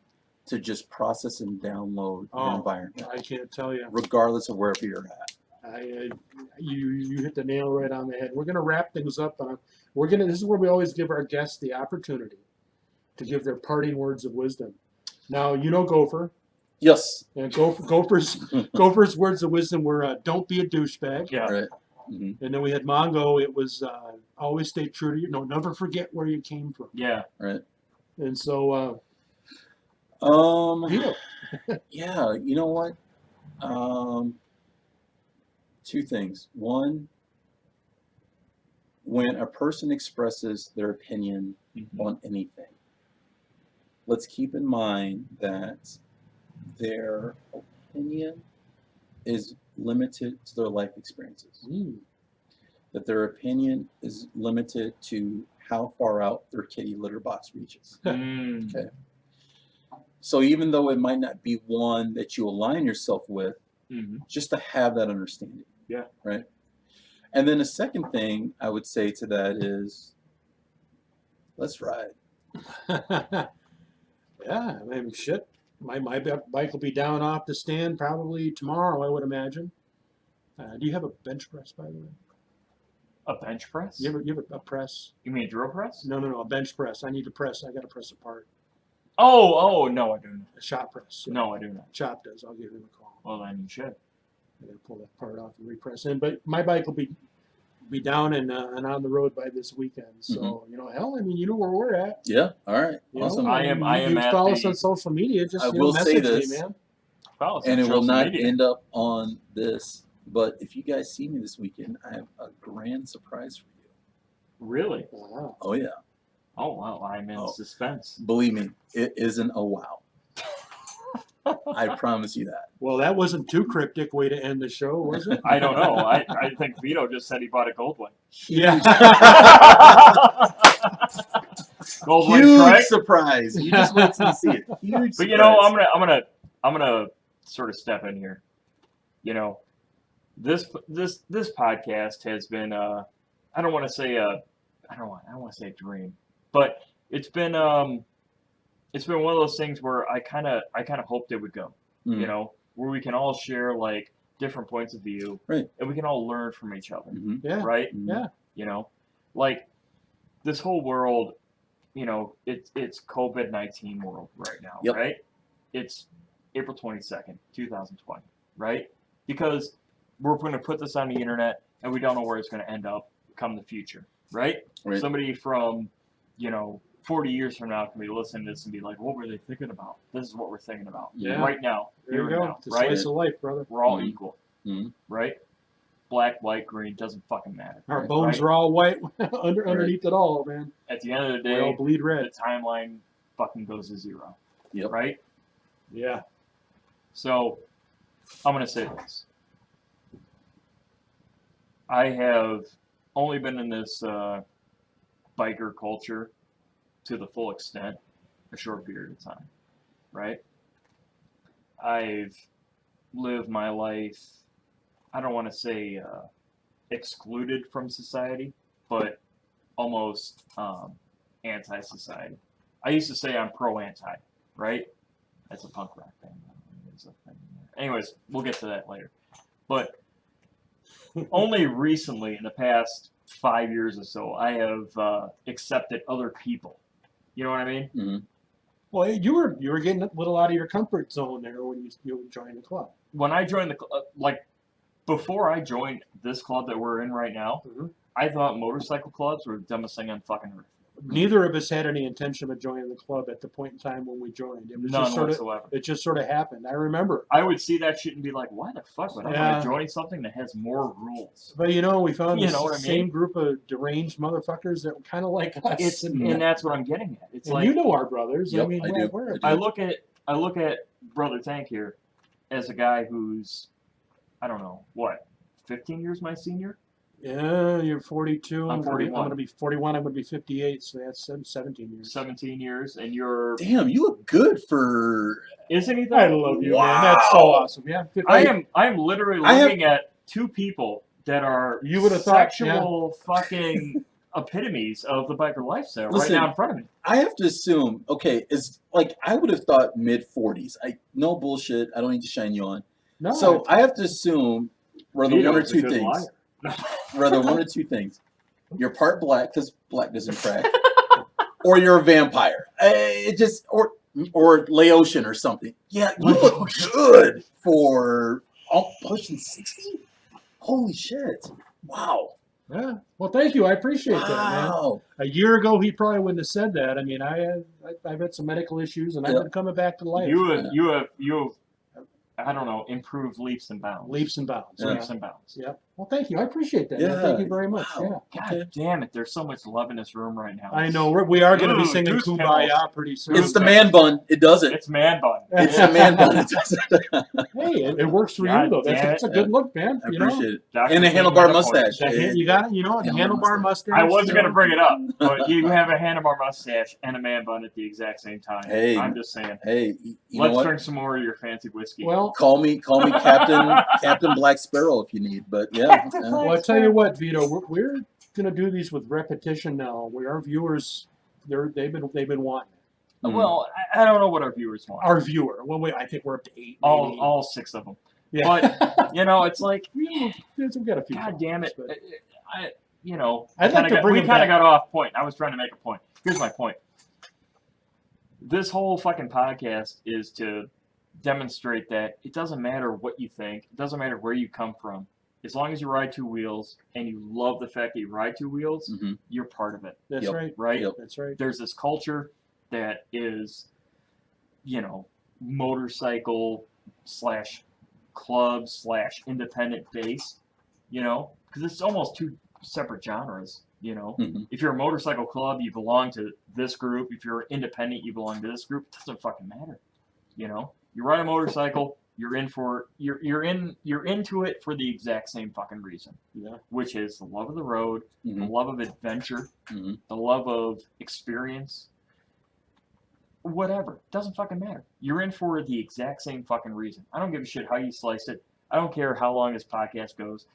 to just process and download your environment, I can't tell you. regardless of wherever you're at. You hit the nail right on the head. We're gonna wrap things up. This is where we always give our guests the opportunity to give their parting words of wisdom. Now you know Gopher, Yes. and Gopher's words of wisdom were don't be a douchebag. Yeah. Right. Mhm. And then we had Mongo. It was always stay true to you. No, never forget where you came from. Yeah. Right. And so Vito. Yeah, you know what? Two things. One, when a person expresses their opinion on anything, let's keep in mind that their opinion is limited to their life experiences. That their opinion is limited to how far out their kitty litter box reaches. Okay. So even though it might not be one that you align yourself with, just to have that understanding. Yeah. Right. And then the second thing I would say to that is, let's ride. Yeah, I mean, shit. My bike will be down off the stand probably tomorrow, I would imagine. Do you have a bench press, by the way? A bench press? You have a press? You mean a drill press? No, a bench press. I need to press. I got to press a part. Oh, no, I do not. A shop press. No, I do not. Chop does. I'll give him a call. Well, then you should. I got to pull that part off and repress in. But my bike will be down and on the road by this weekend. So hell, I mean, you know where we're at. Yeah. All right. You Awesome. know, I am You at follow the- us on social media. Just I will say message this. me, man. Follow us on And it will social not media. end up on this, but if you guys see me this weekend, I have a grand surprise for you. Really? Wow. Oh yeah. Oh, wow. I'm in suspense. Believe me, it isn't a wow. I promise you that. Well, that wasn't too cryptic way to end the show, was it? I don't know. I think Vito just said he bought a gold one. Yeah. Gold one, Huge right? surprise. You just wait till you see it. Huge But you know, surprise. I'm gonna sort of step in here. You know, this podcast has been I don't want to say a dream, but it's been one of those things where I kind of hoped it would go. You know, where we can all share like different points of view, Right. and we can all learn from each other, Yeah. right? Yeah. You know, like this whole world, you know, it's COVID-19 world right now, Yep. right? It's April 22nd, 2020, right? Because we're going to put this on the internet and we don't know where it's going to end up come the future, right? Right. Somebody from, 40 years from now can be listening to this and be like, what were they thinking about? This is what we're thinking about Yeah. right now, There here you and go. now, It's a right? slice of life, brother. We're all Mhm. equal, Mhm. right? Black, white, green, doesn't fucking matter. Our Right. bones are all white underneath it all, man. At the end of the We all day, bleed the red. timeline fucking goes to zero, Yep. right? Yeah. So, I'm going to say this. I have only been in this biker culture to the full extent a short period of time, right? I've lived my life, I don't want to say excluded from society, but almost anti-society. I used to say I'm pro-anti, right? That's a punk rock band. Anyways, we'll get to that later. But only recently, in the past 5 years or so, I have accepted other people. You know what I mean? Mm-hmm. Well, you were getting a little out of your comfort zone there when you joined the club. When I joined the club, like before I joined this club that we're in right now, I thought motorcycle clubs were the dumbest thing on fucking earth. Neither of us had any intention of joining the club at the point in time when we joined. It was None just sort whatsoever. It just sort of happened. I remember. I would see that shit and be like, why the fuck would I want to join something that has more rules? But we found the what I same mean? group of deranged motherfuckers that were kind of like us. And that's what I'm getting at. It's and like, you know our brothers. Yep, I mean, I do. I look at Brother Tank here as a guy who's, I don't know, what, 15 years my senior? Yeah, you're 42. I'm 41. I'm going to be 41. I'm going to be 58. So that's 17 years. 17 years, and you're... Damn, you look good for... Isn't he? I love you, Wow. man. That's so awesome. Yeah. I am literally looking at two people that are You would have thought, sexual fucking epitomes of the biker lifestyle Listen, right now in front of me. I have to assume, okay, it's like I would have thought mid-40s. No bullshit. I don't need to shine you on. No, So I have to assume rather one or Vito's a two good things. liar. Rather one or two things. You're part black because black doesn't crack, or you're a vampire. Or Laotian or something. Yeah, you look good for pushing 60. Holy shit! Wow. Yeah. Well, thank you. I appreciate that, man. Wow. A year ago, he probably wouldn't have said that. I mean, I've had some medical issues, and I've been coming back to life. You have I don't know, improved leaps and bounds. Leaps and bounds. Yeah. Leaps and bounds. Yeah. Well, thank you. I appreciate that. Yeah. Man. Thank you very much. Wow. Yeah. God damn it! There's so much love in this room right now. I know we are going to be Ooh, singing goose "Kumbaya" pretty soon. It's the man bun. It does it. It's man bun. It's the man bun. It does it. Hey, it works for God you though. damn That's a good look, man. I You know, appreciate it. Dr. And a King handlebar metaphor. mustache. you got the handlebar mustache. I wasn't you gonna know. bring it up, but you have a handlebar mustache and a man bun at the exact same time. Hey. I'm just saying. Hey, you know Let's what? drink some more of your fancy whiskey. Well, Call me Captain Black Sparrow if you need. But yeah. well, I tell you what, Vito, we're going to do these with repetition now. Our viewers, they've been wanting it. Well, I don't know what our viewers want. Our viewer. Well, wait, I think we're up to 8. Maybe. All 6 of them. Yeah. But it's like, we've got a few. God damn it. but- I'd like to bring we him kind back. of got off point. I was trying to make a point. Here's my point. This whole fucking podcast is to demonstrate that it doesn't matter what you think. It doesn't matter where you come from. As long as you ride 2 wheels and you love the fact that you ride 2 wheels, Mm-hmm. you're part of it. That's Yep. right. Right? Yep. That's right. There's this culture that is, motorcycle / club / independent based, because it's almost 2 separate genres, Mm-hmm. If you're a motorcycle club, you belong to this group. If you're independent, you belong to this group. It doesn't fucking matter, You ride a motorcycle, you're into it for the exact same fucking reason, Yeah. which is the love of the road, the Mm-hmm. love of adventure, Mm-hmm. the love of experience. Whatever. Doesn't fucking matter. You're in for the exact same fucking reason. I don't give a shit how you slice it. I don't care how long this podcast goes.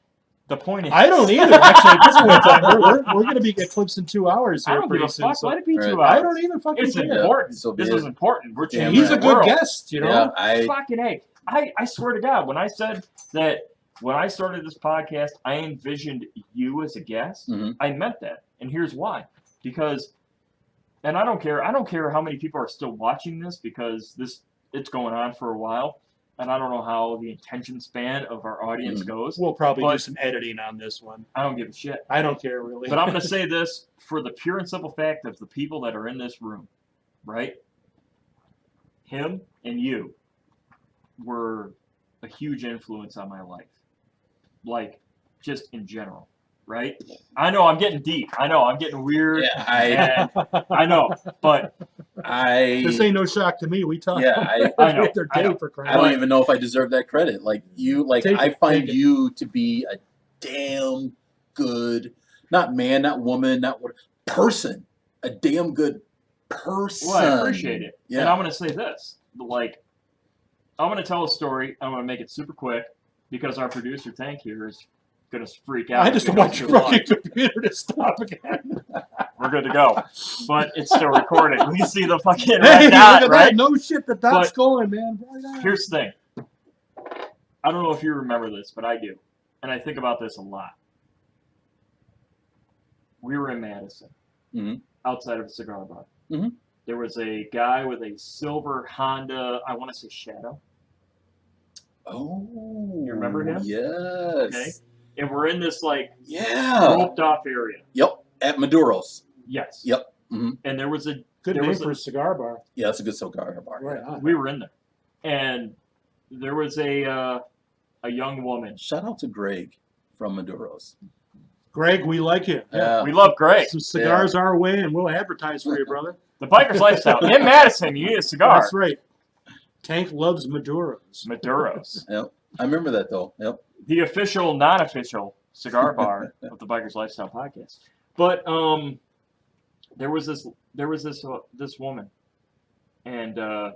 The point is... I don't either. Actually, at this point in time, we're going to be eclipsing 2 hours I here don't give pretty a soon. fuck. So Let it be 2 Right. hours. I don't even fucking It's care. important. So be This it. is important. We're Damn changing He's a the good world. guest, Yeah, Fucking A. I swear to God, when I said that when I started this podcast, I envisioned you as a guest, Mhm. I meant that. And here's why. Because, and I don't care how many people are still watching this, because it's going on for a while. And I don't know how the attention span of our audience goes. We'll probably do But- some editing on this one. I don't give a shit. I don't care really. But I'm going to say this for the pure and simple fact of the people that are in this room, right? Him and you were a huge influence on my life. Like, just in general, right? I know I'm getting deep. I know I'm getting weird. Yeah, and I know, but This ain't no shock to me. We talk. Yeah, I know, Their I day know. for crying I don't out even know if I deserve that credit. Like Take I it, find take it. you to be a damn good, not man, not woman, not what person, a damn good person. Well, I appreciate it. Yeah. And I'm going to say this. Like, I'm going to tell a story. I'm going to make it super quick because our producer, Tank, here is going to freak out. I just don't want your fucking computer to stop again. We're good to go. But it's still recording. We can see the fucking Hey, red look dot, at right? that. No shit, the dot's But going, man. Right on. Here's the thing. I don't know if you remember this, but I do. And I think about this a lot. We were in Madison, outside of a cigar bar. Mhm. There was a guy with a silver Honda, I want to say Shadow. Oh. You remember him? Yes. Okay. And we're in this, like, Yeah. roped off area. Yep. At Maduro's. Yes. Yep. Mm-hmm. And there was a Good there name was for a cigar bar. Yeah, that's a good cigar bar. Right Yeah. on. we were in there. And there was a young woman. Shout out to Greg from Maduro's. Greg, we like you. Yeah. We love Greg. Some cigars our way, and we'll advertise for you, brother. The Biker's Lifestyle. In Madison, you need a cigar. That's right. Tank loves Maduros. Maduro's. Yep. I remember that though. Yep. The official, non-official cigar bar of the Biker's Lifestyle podcast. But there was this woman, and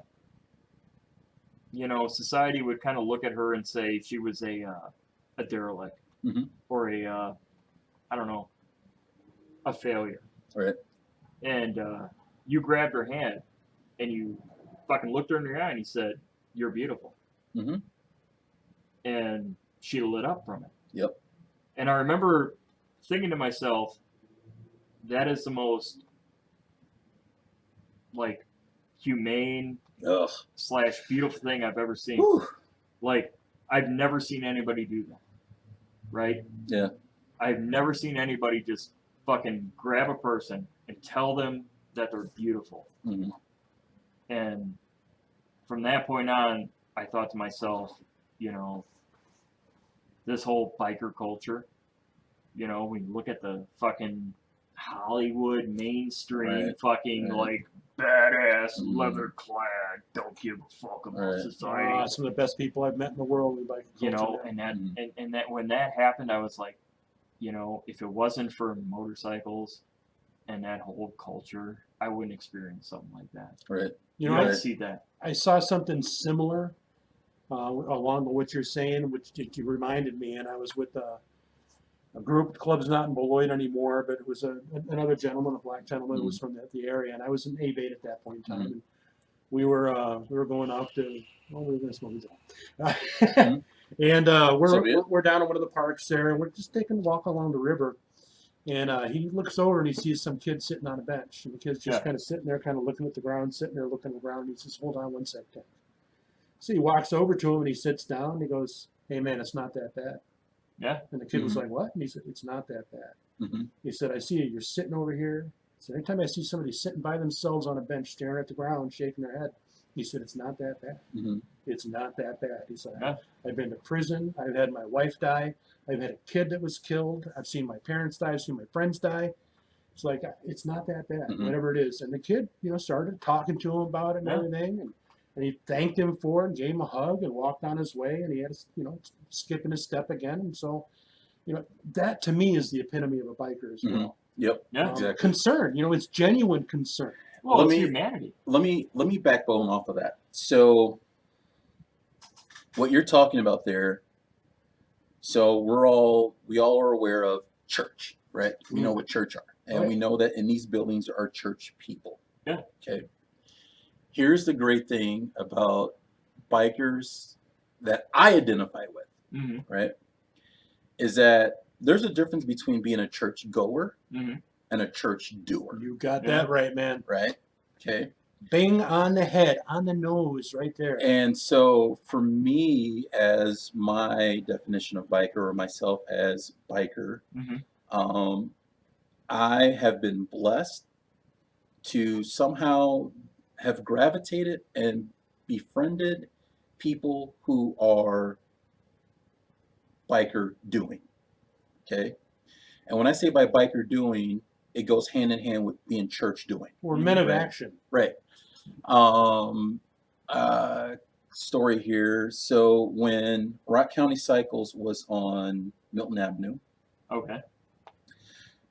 society would kind of look at her and say she was a derelict or I don't know, a failure. Right. And you grabbed her hand and you fucking looked her in the eye and you said, "You're beautiful." Mm-hmm. And she lit up from it. Yep. And I remember thinking to myself, that is the most, like, humane Ugh. / beautiful thing I've ever seen. Whew. Like, I've never seen anybody do that. Right? Yeah. I've never seen anybody just fucking grab a person and tell them that they're beautiful. Mm-hmm. And from that point on, I thought to myself, this whole biker culture, we look at the fucking Hollywood mainstream Right. fucking like badass leather clad, don't give a fuck about Right. society. Some of the best people I've met in the world. And that when that happened, I was like, if it wasn't for motorcycles and that whole culture, I wouldn't experience something like that. Right. I see that. I saw something similar along with what you're saying, which you reminded me, and I was with a group. The club's not in Beloit anymore, but it was another gentleman, a black gentleman, who was from the area, and I was in A-Bait at that point in time. And we were going out to, we were going to smoke a and we're down in one of the parks there, and we're just taking a walk along the river. And he looks over and he sees some kid sitting on a bench. And the kid's just kind of sitting there, kind of looking at the ground, sitting there looking at the ground. And he says, "Hold on one second." So he walks over to him and he sits down and he goes, "Hey, man, it's not that bad." Yeah. And the kid was like, "What?" And he said, "It's not that bad." Mm-hmm. He said, "I see you. You're sitting over here." He said, "Anytime I see somebody sitting by themselves on a bench, staring at the ground, shaking their head," he said, "It's not that bad. Mm-hmm. It's not that bad." He said, Yeah. "I've been to prison. I've had my wife die. I've had a kid that was killed. I've seen my parents die. I've seen my friends die. It's like, it's not that bad, whatever it is." And the kid, started talking to him about it and everything. And he thanked him for it and gave him a hug and walked on his way. And he had, skipping his step again. And so, that to me is the epitome of a biker as well. Yep. Yeah. Exactly. Concern, it's genuine concern. Well, it's humanity. Let me backbone off of that. So what you're talking about there, so we all are aware of church, right? We know what church are. And we know that in these buildings are church people. Yeah. Okay. Here's the great thing about bikers that I identify with, right? Is that there's a difference between being a church goer and a church doer. You got that right, man. Right? Okay. Bing on the head, on the nose, right there. And so for me, as my definition of biker, or myself as biker, I have been blessed to somehow have gravitated and befriended people who are biker doing. Okay. And when I say by biker doing, it goes hand in hand with being church doing. We're men of action. Right. Story here. So when Rock County Cycles was on Milton Avenue,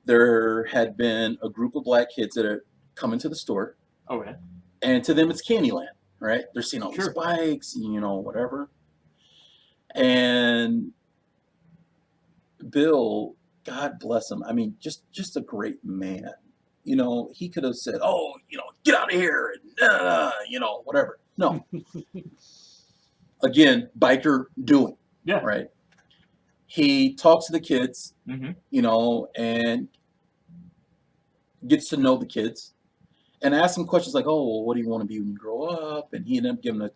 there had been a group of black kids that had come into the store. Oh yeah. And to them, it's Candyland, right? They're seeing all these Sure. bikes, whatever. And Bill, God bless him. I mean, just a great man. He could have said, "Oh, get out of here," and whatever. No. Again, biker doing, Yeah. right? He talks to the kids, Mm-hmm. And gets to know the kids, and asks them questions like, "Oh, well, what do you want to be when you grow up?" And he ended up giving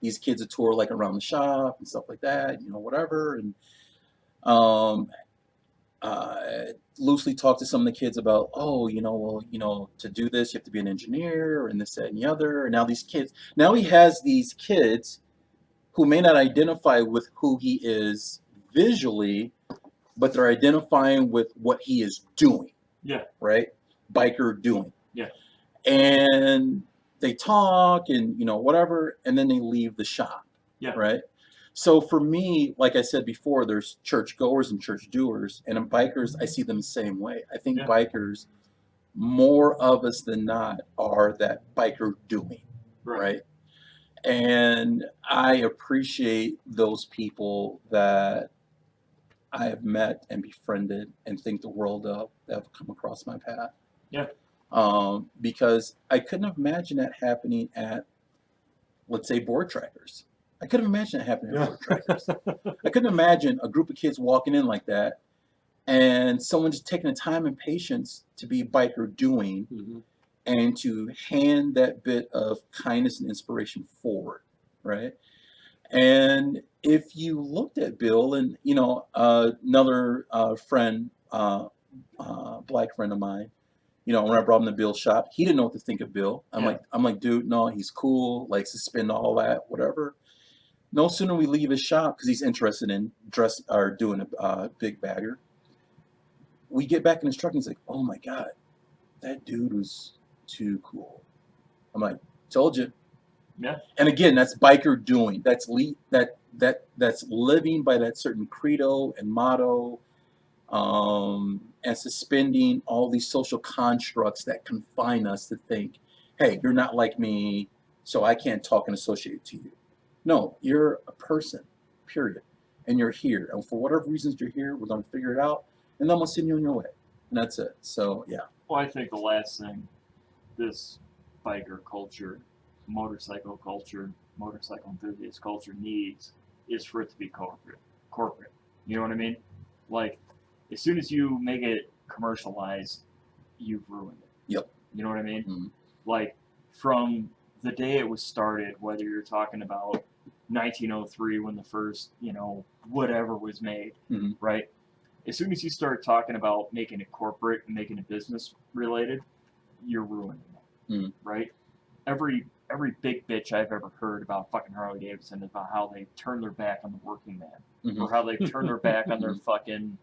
these kids a tour like around the shop and stuff like that, whatever. And um, loosely talked to some of the kids about, oh, to do this, you have to be an engineer and this, that, and the other. And now he has these kids who may not identify with who he is visually, but they're identifying with what he is doing. Yeah. Right? Biker doing. Yeah. And they talk and, whatever, and then they leave the shop. Yeah. Right? So for me, like I said before, there's church goers and church doers, and in bikers, I see them the same way. I think bikers, more of us than not, are that biker doing, right? And I appreciate those people that I have met and befriended and think the world of that have come across my path. Yeah. Because I couldn't imagine that happening at, let's say, board trackers. I couldn't imagine it happening at board trackers. I couldn't imagine a group of kids walking in like that and someone just taking the time and patience to be biker doing and to hand that bit of kindness and inspiration forward, right? And if you looked at Bill and, another friend, black friend of mine, when I brought him to Bill's shop, he didn't know what to think of Bill. I'm like, dude, no, he's cool, likes to spend all that, whatever. No sooner we leave his shop, because he's interested in doing a big bagger, we get back in his truck and he's like, oh my God, that dude was too cool. I'm like, told you. Yeah. And again, that's biker doing. That's that's living by that certain credo and motto, and suspending all these social constructs that confine us to think, hey, you're not like me, so I can't talk and associate to you. No, you're a person, period. And you're here. And for whatever reasons you're here, we're going to figure it out. And then we'll send you on your way. And that's it. So, yeah. Well, I think the last thing this biker culture, motorcycle enthusiast culture needs is for it to be corporate. You know what I mean? Like, as soon as you make it commercialized, you've ruined it. Yep. You know what I mean? Mm-hmm. Like, from the day it was started, whether you're talking about 1903 when the first, whatever was made, right? As soon as you start talking about making it corporate and making it business related, you're ruining it, right? Every big bitch I've ever heard about fucking Harley Davidson is about how they turn their back on the working man, or how they turn their back on their fucking,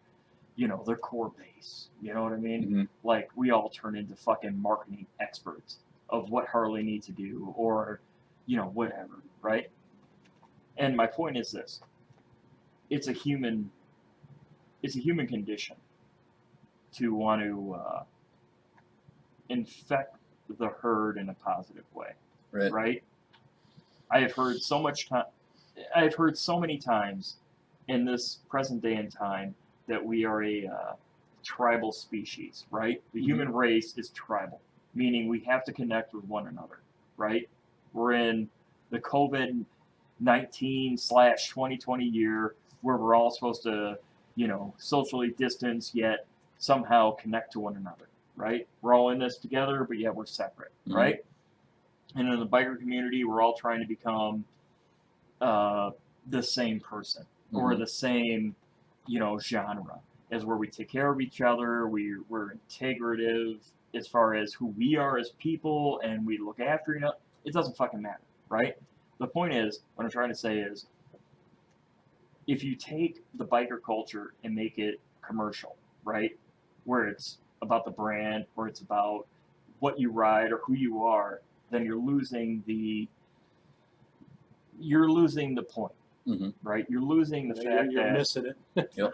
their core base. You know what I mean? Like, we all turn into fucking marketing experts of what Harley needs to do, or, whatever, right? And my point is this: it's a human condition to want to infect the herd in a positive way, right? I have heard so many times in this present day and time that we are a tribal species, right? The human race is tribal, meaning we have to connect with one another, right? We're in the COVID-19/2020 year where we're all supposed to, socially distance, yet somehow connect to one another, right? We're all in this together, but yet we're separate, right? And in the biker community, we're all trying to become the same person or the same, genre, as where we take care of each other, we're integrative as far as who we are as people, and we look after each other. It doesn't fucking matter, right? The point is, what I'm trying to say is, if you take the biker culture and make it commercial, right, where it's about the brand or it's about what you ride or who you are, then you're losing the point, right? You're losing the fact you're that missing it. You're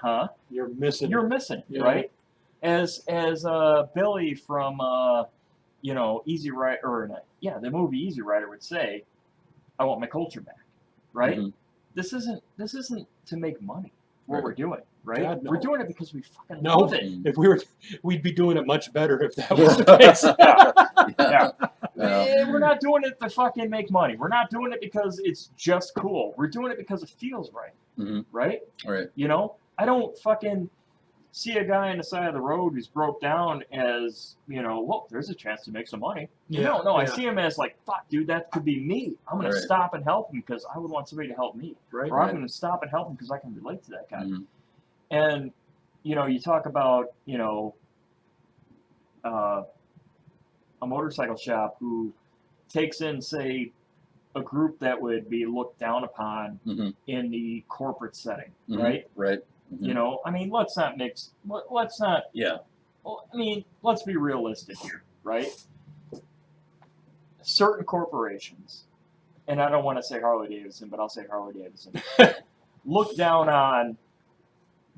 missing it. it, right? As Billy from you know, Easy Rider, or the movie Easy Rider would say, I want my culture back, right? Mhm. This isn't to make money. What Right. we're doing, right? God, no. We're doing it because we fucking No. love it. If we'd be doing it much better if that was the case. Yeah. Yeah. We're not doing it to fucking make money. We're not doing it because it's just cool. We're doing it because it feels right, Mhm. right? Right. You know, I don't fucking see a guy on the side of the road who's broke down as, you know, well, there's a chance to make some money. No, I see him as like, fuck, dude, that could be me. I'm going to Right. stop and help him because I would want somebody to help me. Right. Or I'm Right. going to stop and help him because I can relate to that guy. Mhm. And, you know, you talk about, you know, a motorcycle shop who takes in, say, a group that would be looked down upon Mhm. in the corporate setting, Mhm. right? Right. Mhm. You know, I mean, let's not, Yeah. well, I mean, let's be realistic here, right? Certain corporations, and I don't want to say Harley Davidson, but I'll say Harley Davidson, look down on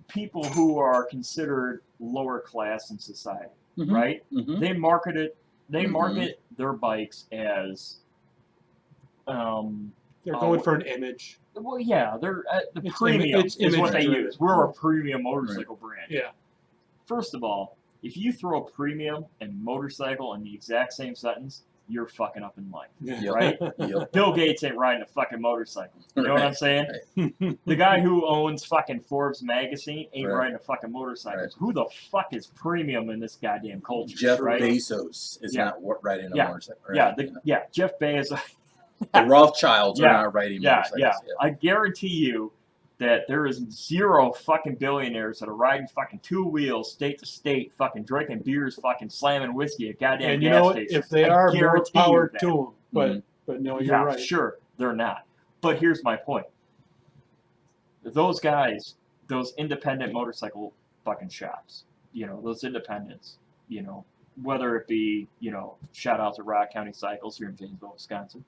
people who are considered lower class in society, Mhm. right? Mhm. They market Mhm. their bikes as, They're going for an image. well, yeah, they're the It's premium it's is what they image-driven. use. We're a premium motorcycle brand. Yeah. First of all, if you throw premium and motorcycle in the exact same sentence, you're fucking up in life, Yep. right? Yep. Bill Gates ain't riding a fucking motorcycle. You know what I'm Right. saying? Right. The guy who owns fucking Forbes magazine ain't Right. riding a fucking motorcycle. Right. Who the fuck is premium in this goddamn culture? Jeff right? Bezos is Yeah. not riding a Yeah. motorcycle. Right? Yeah, Jeff Bezos. The Rothschilds Yeah. are not riding motorcycles. Yeah. I guarantee you that there is 0 fucking billionaires that are riding fucking 2 wheels state to state, fucking drinking beers, fucking slamming whiskey at goddamn And you gas know what? station. If they I are, more guarantee you power that. to them. But Mhm. but no, you're Yeah, right. sure, they're not. But here's my point. Those guys, those independent motorcycle fucking shops, you know, those independents, you know, whether it be, you know, shout out to Rock County Cycles here in Janesville, Wisconsin.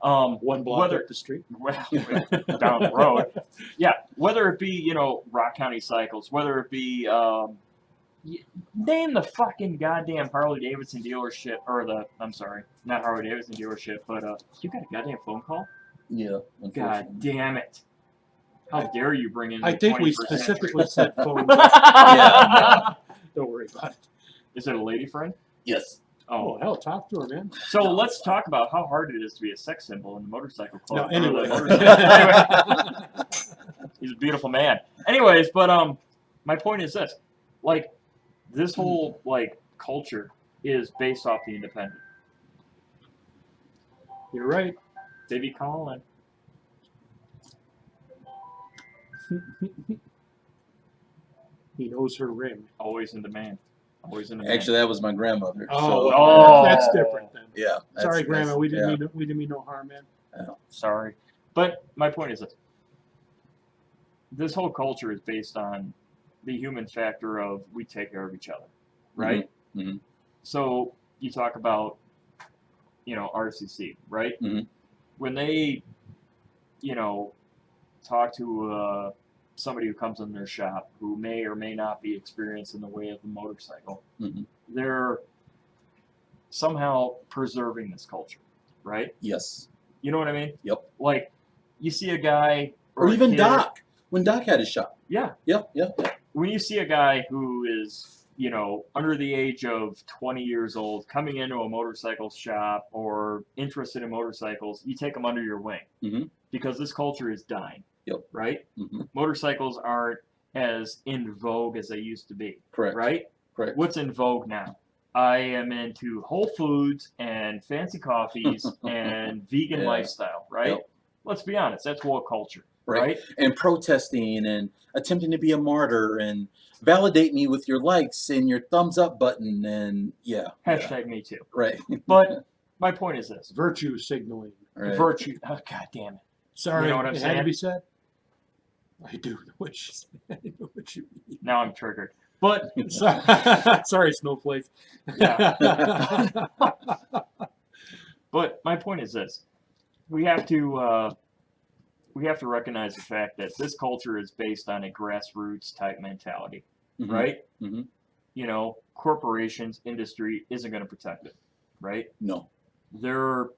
One block whether up the street. well, down the road, yeah. Whether it be, you know, Rock County Cycles, whether it be name the fucking goddamn Harley Davidson dealership, or I'm sorry, not Harley Davidson dealership, but you got a goddamn phone call? Yeah. God damn it! How dare you bring in? I the think we 21st specifically century. said phone. Yeah. Don't worry about it. Is it a lady friend? Yes. Oh Oh, hell, talk to her, man. so let's talk about how hard it is to be a sex symbol in the motorcycle No, club. or the anyway. anyway. He's a beautiful man. Anyways, but my point is this: like, this whole like culture is based off the independent. You're right. They be calling. He knows her ring. Always in demand. Always in demand. Actually, that was my grandmother. Oh, so, Oh. that's different then. yeah. Sorry, Grandma. We didn't yeah. mean no harm, man. Sorry, but my point is this: this whole culture is based on the human factor of we take care of each other, right? Mhm. So you talk about, you know, RCC, right? Mhm. When they, you know, talk to somebody who comes in their shop who may or may not be experienced in the way of the motorcycle, Mhm. they're somehow preserving this culture, right? Yes. You know what I mean? Yep. Like, you see a guy Or a even kid- Doc. When Doc had his shop. Yeah. Yep. Yep. Yep. When you see a guy who is, you know, under the age of 20 years old coming into a motorcycle shop or interested in motorcycles, you take him under your wing. Mhm. Because this culture is dying. Yep. Right? Mhm. Motorcycles aren't as in vogue as they used to be. Correct. Right? Correct. What's in vogue now? I am into Whole Foods and fancy coffees and vegan Yeah. lifestyle, right? Yep. Let's be honest, that's woke culture, Right. right? And protesting and attempting to be a martyr and validate me with your likes and your thumbs up button and yeah. Hashtag me too. Right. But my point is this: Virtue signaling. Right. virtue. Oh, God damn it! Sorry, You know what I'm it had saying? to be said. I do know what you mean. Now I'm triggered. But Sorry, snowflake. Yeah. But my point is this: we have to recognize the fact that this culture is based on a grassroots type mentality, Mhm. right? Mhm. You know, corporations, industry isn't going to protect it. right? No. They're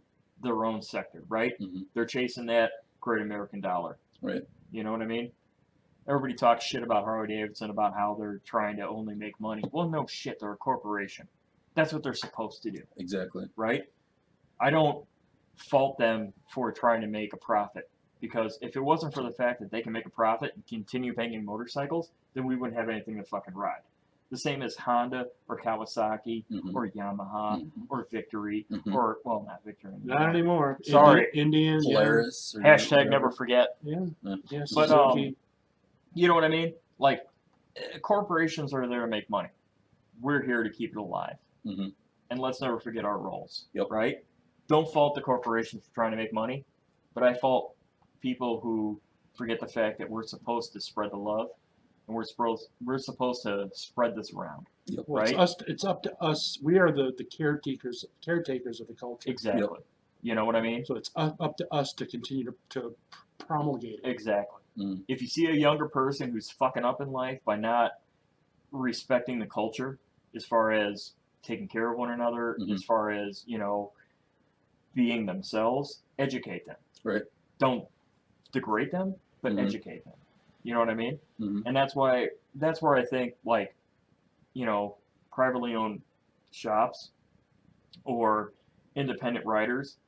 their own sector, right? Mm-hmm. They're chasing that great American dollar. Right. You know what I mean? Everybody talks shit about Harley Davidson about how they're trying to only make money. Well, no shit, they're a corporation. That's what they're supposed to do, Exactly. right? I don't fault them for trying to make a profit, because if it wasn't for the fact that they can make a profit and continue making motorcycles, then we wouldn't have anything to fucking ride. The same as Honda or Kawasaki Mm-hmm. or Yamaha Mm-hmm. or Victory Mm-hmm. or, well, not Victory anymore. Not anymore. Sorry. Indian. Polaris. Or Hashtag whatever. never forget. Yeah. Yeah. Yeah. But, Suzuki. You know what I mean? Like, corporations are there to make money. We're here to keep it alive. Mm-hmm. And let's never forget our roles. Yep. Right? Don't fault the corporations for trying to make money, but I fault people who forget the fact that we're supposed to spread the love, and we're supposed to spread this around. Yep. Well, right? It's up to us. We are the caretakers of the culture. Exactly. Yep. You know what I mean? So it's up to us to continue to promulgate it. Exactly. Mm. If you see a younger person who's fucking up in life by not respecting the culture, as far as taking care of one another, Mhm. as far as, you know, being themselves, educate them. Right. Don't degrade them, but Mhm. educate them. You know what I mean? Mm-hmm. And that's where I think, like, you know, privately owned shops or independent writers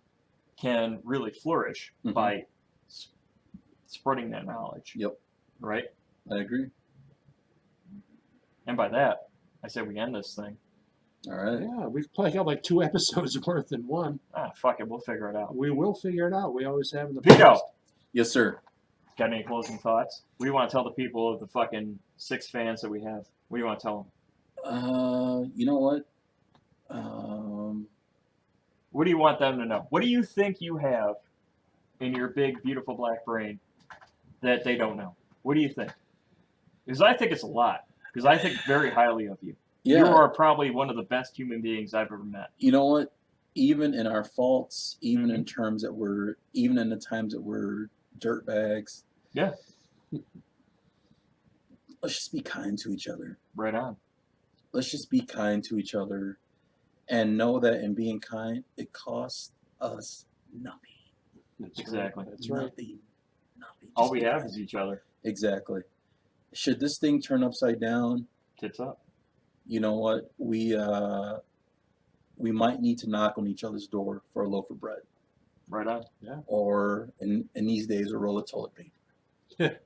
can really flourish Mhm. by spreading that knowledge. Yep. Right? I agree. And by that, I say we end this thing. All right. Yeah, we've probably got like 2 episodes worth in one. Ah, fuck it, we'll figure it out. We will figure it out. We always have in the Vito! past. Yes, sir. Got any closing thoughts? What do you want to tell the people of the fucking 6 fans that we have? What do you want to tell them? You know what? What do you want them to know? What do you think you have in your big, beautiful black brain that they don't know? What do you think? Because I think it's a lot. Because I think very highly of you. Yeah. You are probably one of the best human beings I've ever met. You know what? Even in our faults, even in Mm-hmm. terms that even in the times that we're dirtbags. Yeah. Let's just be kind to each other. Right on. Let's just be kind to each other, and know that in being kind, it costs us nothing. That's Exactly. Right. That's right. Nothing. Nothing. All Just we be have kind. is each other. Exactly. Should this thing turn upside down, Tits up. you know what? We might need to knock on each other's door for a loaf of bread, Right on. or in these days, a roll of toilet paper.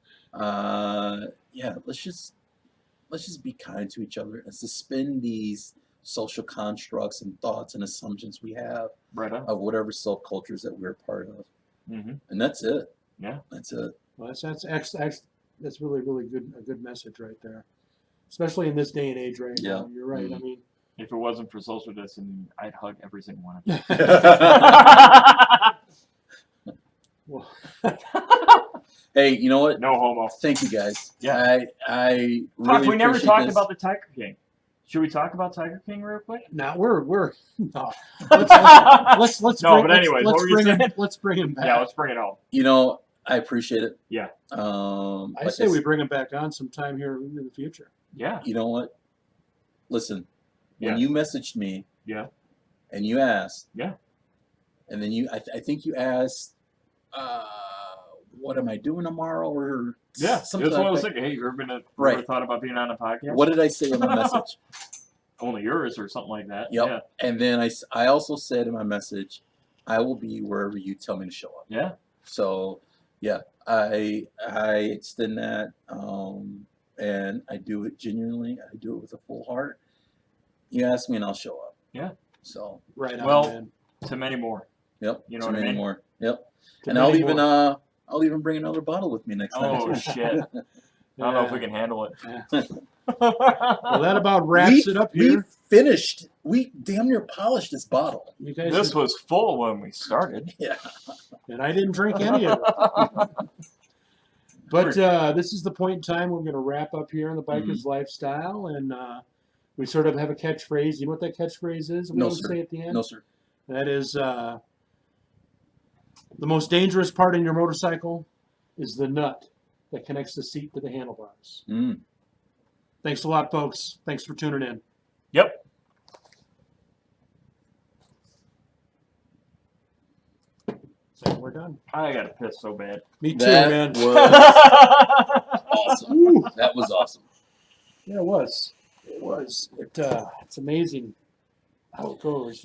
Yeah. Let's just be kind to each other and suspend these social constructs and thoughts and assumptions we have Right on. of whatever subcultures that we're part of. Mm-hmm. And that's it. Yeah. That's it. Well, that's really a good message right there, especially in this day and age right Yeah. now. You're right. Mhm. I mean, If it wasn't for social distancing, I'd hug every single one of you. well, Hey, you know what? No homo. Thank you guys. Yeah. I really Fuck, we never appreciate talked this. about the Tiger King. Should we talk about Tiger King real quick? now we're no. Yeah, Let's No, but anyways, what let's were you bring him. saying? Let's bring him back. let's bring it home. You know, I appreciate it. Yeah. I like say we bring him back on sometime here in the future. Yeah. You know what? Listen, when Yeah. you messaged me, Yeah. and you asked, Yeah. and then I think you asked, what am I doing tomorrow, or Yeah. something That's what I like was that. thinking. Hey, you ever Right. thought about being on a podcast? What did I say in my message? Only yours or something like that. Yep. Yeah. And then I also said in my message, I will be wherever you tell me to show up. Yeah. So yeah, I extend that, and I do it genuinely. I do it with a full heart. You ask me, and I'll show up. Yeah. So Right on, Well, man. To many more. yep. You know so what I many mean? more. Yep. To And I'll many even more. I'll even bring another bottle with me next time. Oh, too. shit. I don't know if we can handle it. Yeah. Well, that about wraps it up here. We finished. We damn near polished this bottle. You guys, This was full when we started. Yeah. and I didn't drink any of it. But this is the point in time we're going to wrap up here on the Biker's Lifestyle, and we sort of have a catchphrase. You know what that catchphrase is? We No, always sir. say at the end. No, sir. That is the most dangerous part in your motorcycle is the nut that connects the seat to the handlebars. Mm. Thanks a lot, folks. Thanks for tuning in. Yep. And we're done. I gotta piss so bad. Me too, That man. was awesome. Woo. That was awesome. Yeah, it was. It was. It's amazing how it goes.